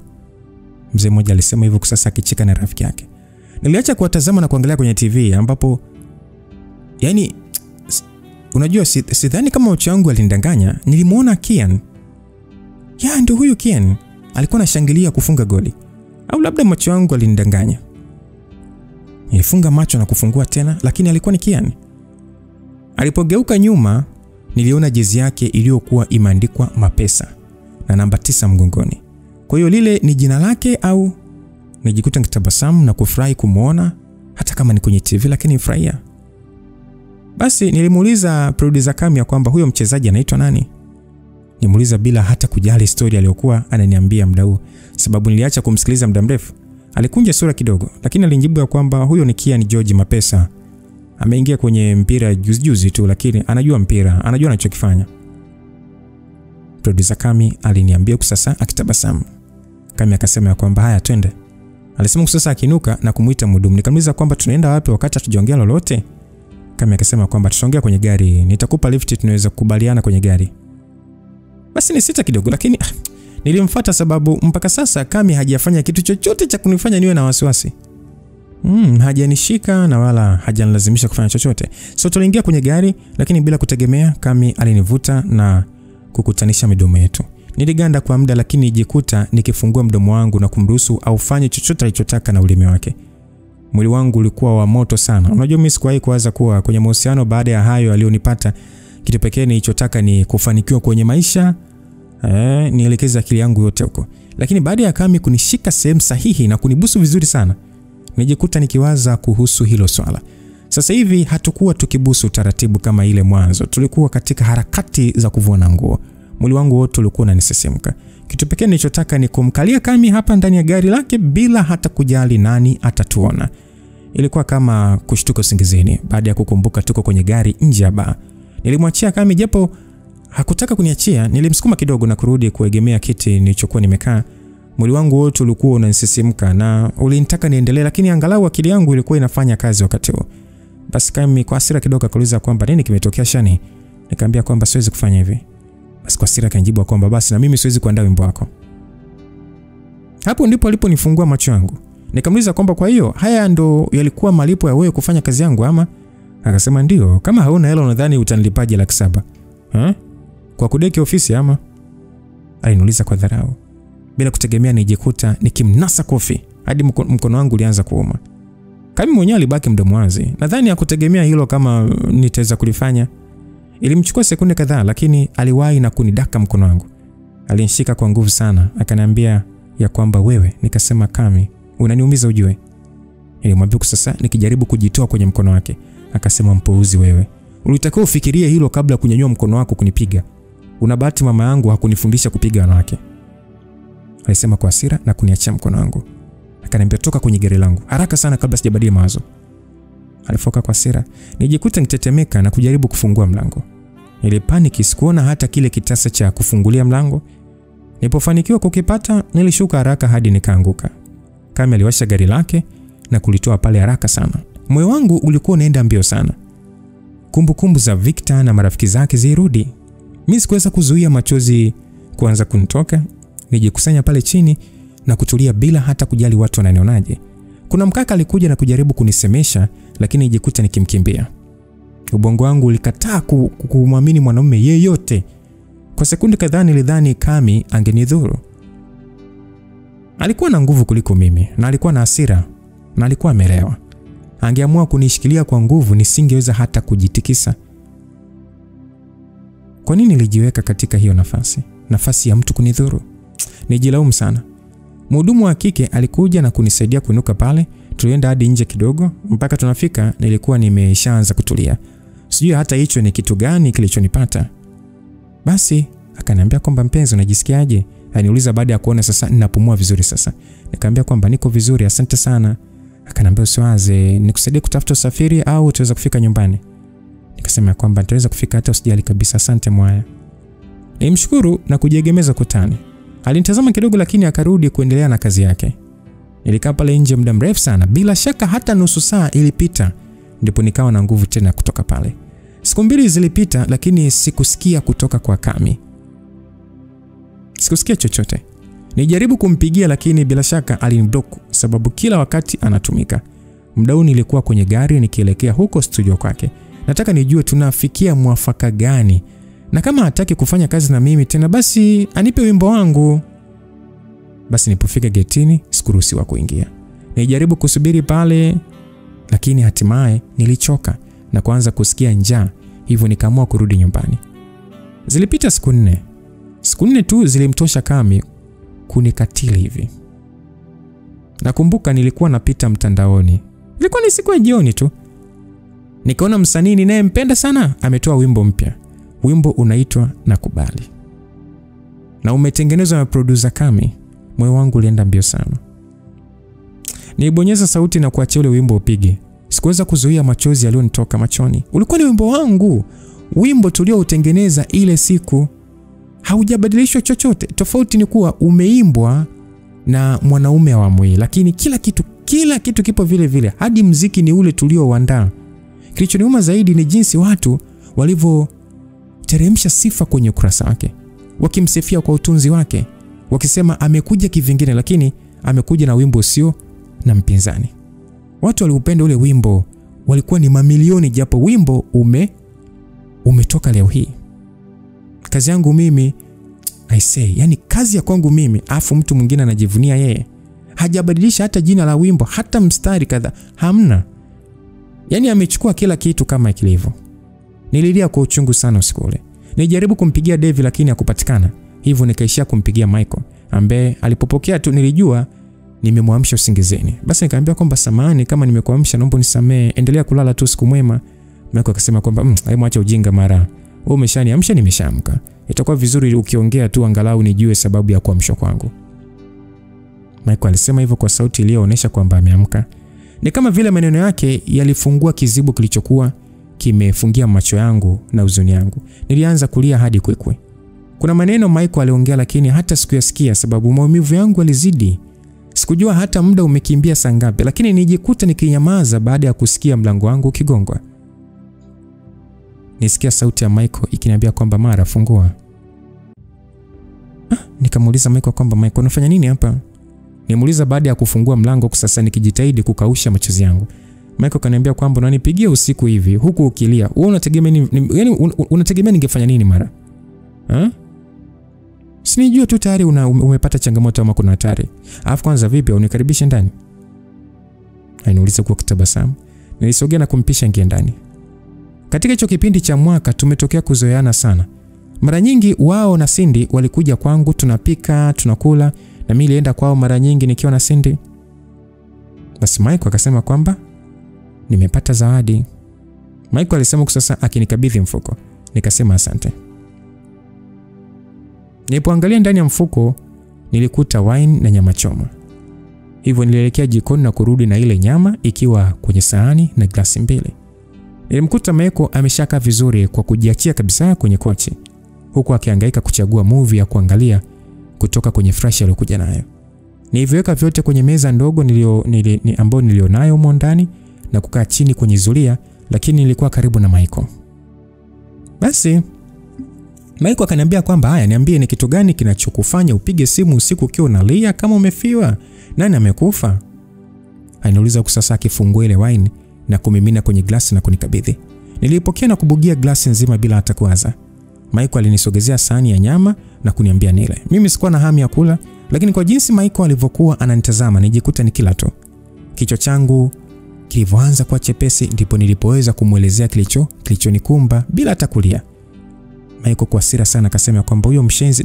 Mzee mmoja alisema hivyo sasa akicheka na rafiki yake. Niliacha kuwatazama na kuangalia kwenye TV ambapo unajua sidhani kama macho yangu alinidanganya, nilimuona Kian. Ndio huyu Kian. Alikuwa anashangilia kufunga goli. Au labda macho yangu alinidanganya. Nilifunga macho na kufungua tena, lakini alikuwa ni Kian. Alipogeuka nyuma, niliona jezi yake iliyokuwa imeandikwa Mapesa na namba 9 mgongoni. Kwa hiyo lile ni jina lake au? Nijikuta nikitabasamu na kufurahi kumuona hata kama ni kwenye TV, lakini nifurahia. Basi nilimuuliza producer Kami kwamba huyo mchezaji anaitwa nani? Nimuuliza bila hata kujali story aliyokuwa ananiambia muda huu, sababu niliacha kumsikiliza muda mrefu. Alikunja sura kidogo, lakini alinijibu kwamba huyo ni Kian George Mapesa. Ameingia kwenye mpira juzi tu, lakini anajua mpira, anajua anachokifanya. Producer Kami aliniambia sasa akitabasamu. Kami akasema kwamba haya twende. Alisema sasa akinuka na kumuita mhudumu. Nikamuuliza kwamba tunaenda wapi wakati hatujaongea lolote. Kami akasema kwamba tutasongea kwenye gari, nitakupa lift, tunaweza kukubaliana kwenye gari. Basi ni sita kidogo, lakini nilimfuata sababu mpaka sasa Kami hajafanya kitu chochote cha kunifanya niwe na wasiwasi. Hajanishika na wala hajanilazimisha kufanya chochote. So tuliingia kwenye gari, lakini bila kutegemea Kami alinivuta na kukutanisha midomo yetu. Niliganda kwa muda, lakini nijikuta nikifungua mdomo wangu na kumruhusu aufanye chochote alichotaka na ulimi wake. Mwili wangu ulikuwa wa moto sana. Unajua mimi sikuwahi kuwaza kuwa kwenye mahusiano baada ya hayo alionipata. Kitu pekee nilichotaka ni kufanikiwa kwenye maisha. Nielekeza akili yangu yote huko. Lakini baada ya Kami kunishika sehemu sahihi na kunibusu vizuri sana, nijikuta nikiwaza kuhusu hilo swala. Sasa hivi hatakuwa tukibusu taratibu kama ile mwanzo. Tulikuwa katika harakati za kuvuna nguo. Mwili wangu wote ulikuwa unanisisimka. Kitu pekee nilichotaka ni kumkalia Kami hapa ndani ya gari lake bila hata kujali nani atatuona. Ilikuwa kama kushtuka usingizini baada ya kukumbuka tuko kwenye gari nje ya baa. Nilimwachia Kami japo hakutaka kuniachia. Nilimsukuma kidogo na kurudi kuegemea kiti nilichokuwa nimekaa. Mwili wangu wote ulikuwa unanisisimka na ulinitaka niendelee, lakini angalau akili yangu ilikuwa inafanya kazi wakati huo. Basi Kami kwa hasira kidogo akauliza kwamba nini kimetokea Shani? Nikamwambia kwamba siwezi kufanya hivi. Basi kwa hasira akanijibu kwamba basi na mimi siwezi kuandaa wimbo wako. Hapo ndipo aliponifungua macho yangu. Nikamuuliza kwamba kwa hiyo haya ndo yalikuwa malipo ya wewe kufanya kazi yangu ama? Akasema ndio. Kama hauna hela unadhani utanilipaje $700? Kwa kudeki ofisi ama? Aliniuliza kwa dharau. Bila kutegemea nijikuta nikimnasa kofi hadi mkono wangu ulianza kuuma. Kami mwenyewe alibaki mdomo wazi. Nadhani hakutegemea hilo kama nitaweza kulifanya. Ilimchukua sekunde kadhaa, lakini aliwahi na kunidaka mkono wangu. Alinishika kwa nguvu sana, akaniambia ya kwamba wewe. Nikasema Kami, unaniumiza ujue. Nilimwambia sasa nikijaribu kujitoa kwenye mkono wake. Akasema mpuuzi wewe. Ulitakiwa ufikirie hilo kabla kunyanyua mkono wako kunipiga. Una bahati mama yangu hakunifundisha kupiga wanawake. Alisema kwa hasira na kuniachia mkono wangu. Akaniambia toka kwenye gari langu haraka sana kabla sijabadili mawazo. Alifoka kwa hasira. Nijikuta nitetemeka na kujaribu kufungua mlango. Nilipaniki, sikuona hata kile kitasa cha kufungulia mlango. Nilipofanikiwa kukipata, nilishuka haraka hadi nikaanguka. Kami aliwasha gari lake na kulitoa pale haraka sana. Moyo wangu ulikuwa unaenda mbio sana. Kumbukumbu za Victor na marafiki zake zirudi. Mimi sikuweza kuzuia machozi kuanza kunitoka. Nijikusanya pale chini na kutulia bila hata kujali watu wananionaje. Kuna mkaka alikuja na kujaribu kunisemesha, lakini nijikuta nikimkimbia. Ubongo wangu ulikataa kumwamini mwanaume yeyote. Kwa sekunde kadhaa nilidhani Kami angenidhuru. Alikuwa na nguvu kuliko mimi na alikuwa na hasira na alikuwa amelewa. Angeamua kunishikilia kwa nguvu nisingeweza hata kujitikisa. Kwa nini nilijiweka katika hiyo nafasi ya mtu kunidhuru? Nijilaumu sana. Mhudumu wa kike alikuja na kunisaidia kuinuka pale. Tulienda hadi nje kidogo, mpaka tunafika nilikuwa nimeshaanza kutulia. Sijui hata hicho ni kitu gani kilichonipata. Basi akaniambia kwamba mpenzi unajisikiaje? Aliniuliza baada ya kuona sasa ninapumua vizuri sasa. Nikamwambia kwamba niko vizuri, asante sana. Akaniambia usiwaze, nikusaidie kutafuta usafiri au tuweza kufika nyumbani. Nikasema kwamba nitaweza kufika hata usijali kabisa, asante mwaya. Nilimshukuru na kujiegemeza kutani. Alinitazama kidogo lakini akarudi kuendelea na kazi yake. Nilikaa pale nje muda mrefu sana, bila shaka hata nusu saa ilipita ndipo nikawa na nguvu tena kutoka pale. Siku mbili zilipita lakini sikusikia kutoka kwa Kami. Sikusikia chochote. Nijaribu kumpigia lakini bila shaka aliniblock sababu kila wakati anatumika. Muda huu nilikuwa kwenye gari nikielekea huko studio kwake. Nataka nijue tunafikia mwafaka gani. Na kama hataki kufanya kazi na mimi tena basi anipe wimbo wangu. Basi nilipofika getini sikuruhusiwa kuingia. Nilijaribu kusubiri pale lakini hatimaye nilichoka na kuanza kusikia njaa, hivyo nikaamua kurudi nyumbani. Zilipita siku 4. Siku 4 tu zilimtosha Kami kunikatili hivi. Nakumbuka nilikuwa napita mtandaoni. Ilikuwa ni siku ya jioni tu. Nikaona msanii ninayempenda sana ametoa wimbo mpya. Wimbo unaitwa Nakubali. Na umetengenezwa na producer Kami. Moyo wangu ulienda mbio sana. Nilibonyeza sauti na kuachia ule wimbo upige. Sikuweza kuzuia machozi yaliyonitoka machoni. Ulikuwa ni wimbo wangu. Wimbo tulioutengeneza ile siku. Haujabadilishwa chochote. Tofauti ni kuwa umeimbwa na mwanaume wa mwili, lakini kila kitu kipo vile vile. Hadi muziki ni ule tuliouandaa. Kilichoniuma zaidi ni jinsi watu walivyoteremsha sifa kwenye ukurasa wake, wakimsifia kwa utunzi wake, wakisema amekuja kivingine, lakini amekuja na wimbo usio na mpinzani. Watu waliupenda ule wimbo, walikuwa ni mamilioni, japo wimbo umetoka leo hii. Kazi yangu mimi, I say, yani kazi ya kwangu mimi, afu mtu mwingine anajivunia yeye. Hajabadilisha hata jina la wimbo, hata mstari kadhaa, hamna. Yani amechukua kila kitu kama kilivyo. Nililia kwa uchungu sana usiku ule. Nilijaribu kumpigia Devi lakini hakupatikana. Hivyo nikaishia kumpigia Michael, ambaye alipopokea tu nilijua nimemwamsha usingizeni. Basi nikamwambia kwamba samahani kama nimekuamsha, naomba unisamee, endelea kulala tu, siku mwema. Michael akasema kwamba hebu acha ujinga mara. Wewe umeshaniamsha, nimeshaamka. Itakuwa vizuri ukiongea tu angalau nijue sababu ya kuamshwa kwangu. Michael alisema hivyo kwa sauti iliyoonyesha kwamba ameamka. Ni kama vile maneno yake yalifungua kizibo kilichokuwa kimefungia macho yangu na huzuni yangu. Nilianza kulia hadi kwekwe. Kuna maneno Michael aliongea lakini hata sikuyasikia sababu maumivu yangu yalizidi. Sikujua hata muda umekimbia saa ngapi, lakini nijikuta nikinyamaza baada ya kusikia mlango wangu ukigongwa. Nisikia sauti ya Michael ikiniambia kwamba Mara, fungua. Nikamuuliza Michael kwamba Michael, unafanya nini hapa? Nimuuliza baada ya kufungua mlango, sasa nikijitahidi kukausha machozi yangu. Michael kaniambia kwamba unanipigia usiku hivi huku ukilia. Wewe unategemea ningefanya nini Mara? Sinijua tu tayari umepata changamoto ama kuna hatari. Alafu kwanza vipi unikaribishe ndani? Aliniuliza kwa kutabasamu. Nilisogea na kumpisha ingie ndani. Katika hicho kipindi cha mwaka tumetokea kuzoeana sana. Mara nyingi wao na Cindy walikuja kwangu, tunapika, tunakula, na mimi nilienda kwao mara nyingi nikiwa na Cindy. Basi Michael akasema kwamba nimepata zawadi. Michael alisema sasa akinikabidhi mfuko. Nikasema asante. Nilipoangalia ndani ya mfuko nilikuta wine na nyama choma. Hivyo nilielekea jikoni na kurudi na ile nyama ikiwa kwenye sahani na glasi mbili. Nilimkuta Michael ameshaka vizuri kwa kujiachia kabisa kwenye kochi, huku akihangaika kuchagua movie ya kuangalia kutoka kwenye flash aliyokuja nayo. Niliviweka vyote kwenye meza ndogo ambayo nilionayo humo ndani na kukaa chini kwenye zulia, lakini nilikuwa karibu na Michael. Basi Michael akaniambia kwamba haya, niambie ni kitu gani kinachokufanya upige simu usiku ukiwa unalia kama umefiwa? Nani amekufa? Aliniuliza sasa akifungua ile wine na kumimina kwenye glasi na kunikabidhi. Nilipokea na kubugia glasi nzima bila hata kuanza. Michael alinisogezea sahani ya nyama na kuniambia nile. Mimi sikuwa na hamu ya kula, lakini kwa jinsi Michael alivyokuwa ananitazama nijikuta nikila tu. Kichwa changu kilivyoanza kuwa chepesi ndipo nilipoweza kumuelezea kilichonikumba bila hata kulia. Michael kwa hasira sana akasema kwamba huyo mshenzi,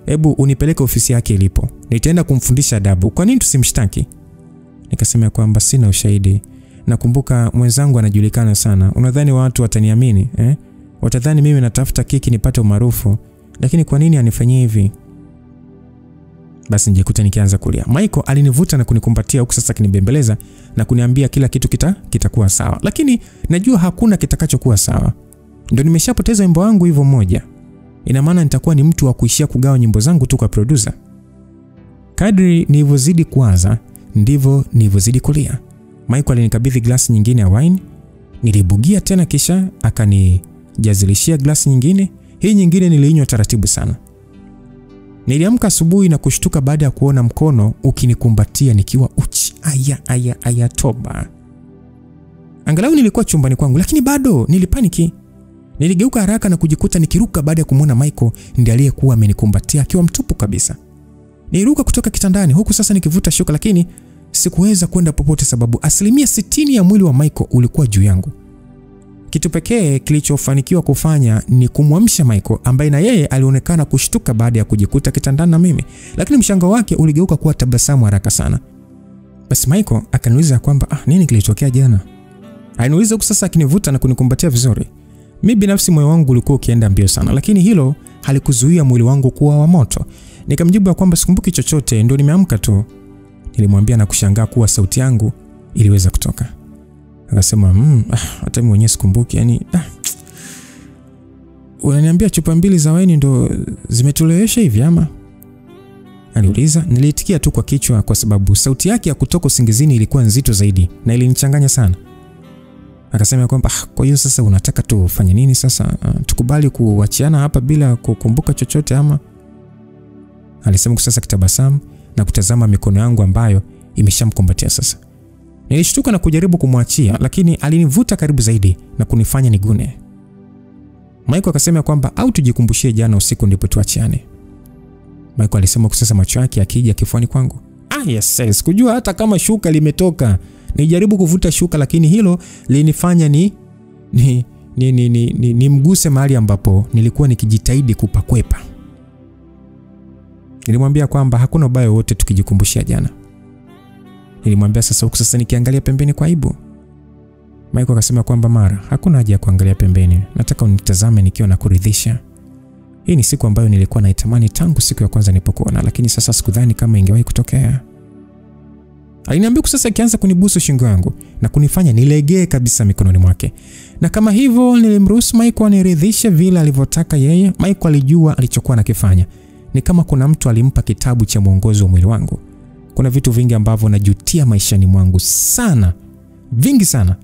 hebu unipeleke ofisi yake ilipo. Nitaenda kumfundisha adabu. Kwa nini tusimshtaki? Nikasema kwamba sina ushahidi. Nakumbuka mwenzangu anajulikana sana. Unadhani watu wataniamini? Watadhani mimi natafuta kiki nipate umaarufu. Lakini kwa nini anifanyie hivi? Basi nijikuta nikianza kulia. Michael alinivuta na kunikumbatia huku sasa kinibembeleza na kuniambia kila kitu kitakuwa sawa. Lakini najua hakuna kitakachokuwa sawa. Ndio nimeshapoteza wimbo wangu hivyo mmoja. Ina maana nitakuwa ni mtu wa kuishia kugawa nyimbo zangu tu kwa producer. Kadri nilivyozidi kuanza ndivyo nilivyozidi kulia. Michael alinikabidhi glasi nyingine ya wine. Nilibugia tena kisha akanijazilishia glasi nyingine. Hii nyingine niliinywa taratibu sana. Niliamka asubuhi na kushtuka baada ya kuona mkono ukinikumbatia nikiwa uchi. Aya toba. Angalau nilikuwa chumbani kwangu, lakini bado nilipaniki. Niligeuka haraka na kujikuta nikiruka baada ya kumuona Michael ndiye aliyekuwa amenikumbatia akiwa mtupu kabisa. Niliruka kutoka kitandani huku sasa nikivuta shuka, lakini sikuweza kwenda popote sababu 60% ya mwili wa Michael ulikuwa juu yangu. Kitu pekee kilichofanikiwa kufanya ni kumwamsha Michael ambaye na yeye alionekana kushtuka baada ya kujikuta kitandani na mimi, lakini mshangao wake uligeuka kuwa tabasamu haraka sana. Basi Michael akaniuliza kwamba nini kilitokea jana? Aliniuliza huku sasa akinivuta na kunikumbatia vizuri. Mimi binafsi moyo wangu ulikuwa ukienda mbio sana, lakini hilo halikuzuia mwili wangu kuwa wa moto. Nikamjibu kwamba sikumbuki chochote, ndio nimeamka tu. Nilimwambia na kushangaa kuwa sauti yangu iliweza kutoka. Akasema hata mimi mwenyewe sikumbuki, yani unaniambia chupa mbili za wine ndo zimetulewesha hivi ama? Aliuliza. Niliitikia tu kwa kichwa kwa sababu sauti yake ya kutoka usingizini ilikuwa nzito zaidi na ilinichanganya sana. Akasema kwamba kwa hiyo sasa unataka tufanye nini sasa? Tukubali kuachiana hapa bila kukumbuka chochote ama? Alisema sasa kitabasamu na kutazama mikono yangu ambayo imeshamkumbatia sasa. Nilishtuka na kujaribu kumwachia, lakini alinivuta karibu zaidi na kunifanya nigune. Michael akasema kwamba au tujikumbushie jana usiku ndipo tuachiane. Michael alisema sasa, macho yake akija kifuani kwangu. Yes, kujua hata kama shuka limetoka. Nijaribu kuvuta shuka, lakini hilo linifanya ni mguse mahali ambapo nilikuwa nikijitahidi kupakwepa. Nilimwambia kwamba hakuna ubaya wote tukijikumbushia jana. Nilimwambia sasa huku sasa nikiangalia pembeni kwa aibu. Michael akasema kwamba Mara, hakuna haja ya kuangalia pembeni. Nataka unitazame nikiwa na kuridhisha. Hii ni siku ambayo nilikuwa naitamani tangu siku ya kwanza nilipokuona, lakini sasa sikudhani kama ingewahi kutokea. Aliniambia sasa akianza kunibusu shingo yangu na kunifanya nilegee kabisa mikononi mwake. Na kama hivyo nilimruhusu Michael aniridhishe vile alivyotaka yeye. Michael alijua alichokuwa anakifanya. Ni kama kuna mtu alimpa kitabu cha mwongozo wa mwili wangu. Kuna vitu vingi ambavyo najutia maishani mwangu sana. Vingi sana.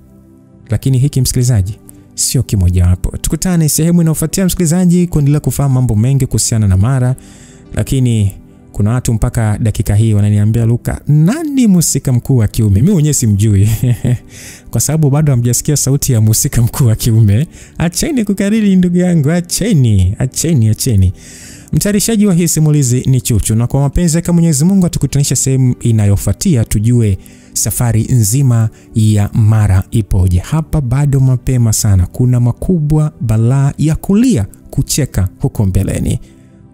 Lakini hiki msikilizaji sio kimoja hapo. Tukutane sehemu inayofuatia msikilizaji kuendelea kufahamu mambo mengi kuhusiana na Mara. Lakini kuna watu mpaka dakika hii wananiambia, Luka, nani mhusika mkuu wa kiume? Mimi mwenyewe simjui. Kwa sababu bado hamjasikia sauti ya mhusika mkuu wa kiume. Acheni kukariri ndugu yangu, acheni. Mtayarishaji wa hii simulizi ni Chuchu, na kwa mapenzi ya Mwenyezi Mungu atukutanisha sehemu inayofuatia tujue safari nzima ya Mara ipoje. Hapa bado mapema sana. Kuna makubwa balaa ya kulia kucheka huko mbeleni.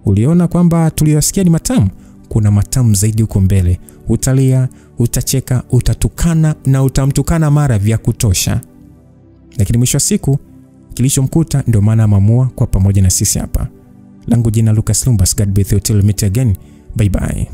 Uliona kwamba tuliyosikia ni matamu? Kuna matamu zaidi huko mbele. Utalia, utacheka, utatukana na utamtukana Mara vya kutosha. Lakini mwisho wa siku kilichomkuta ndio maana amamua kwa pamoja na sisi hapa. Langu jina Lucas Lumbas. God be with you till we meet again. Bye bye.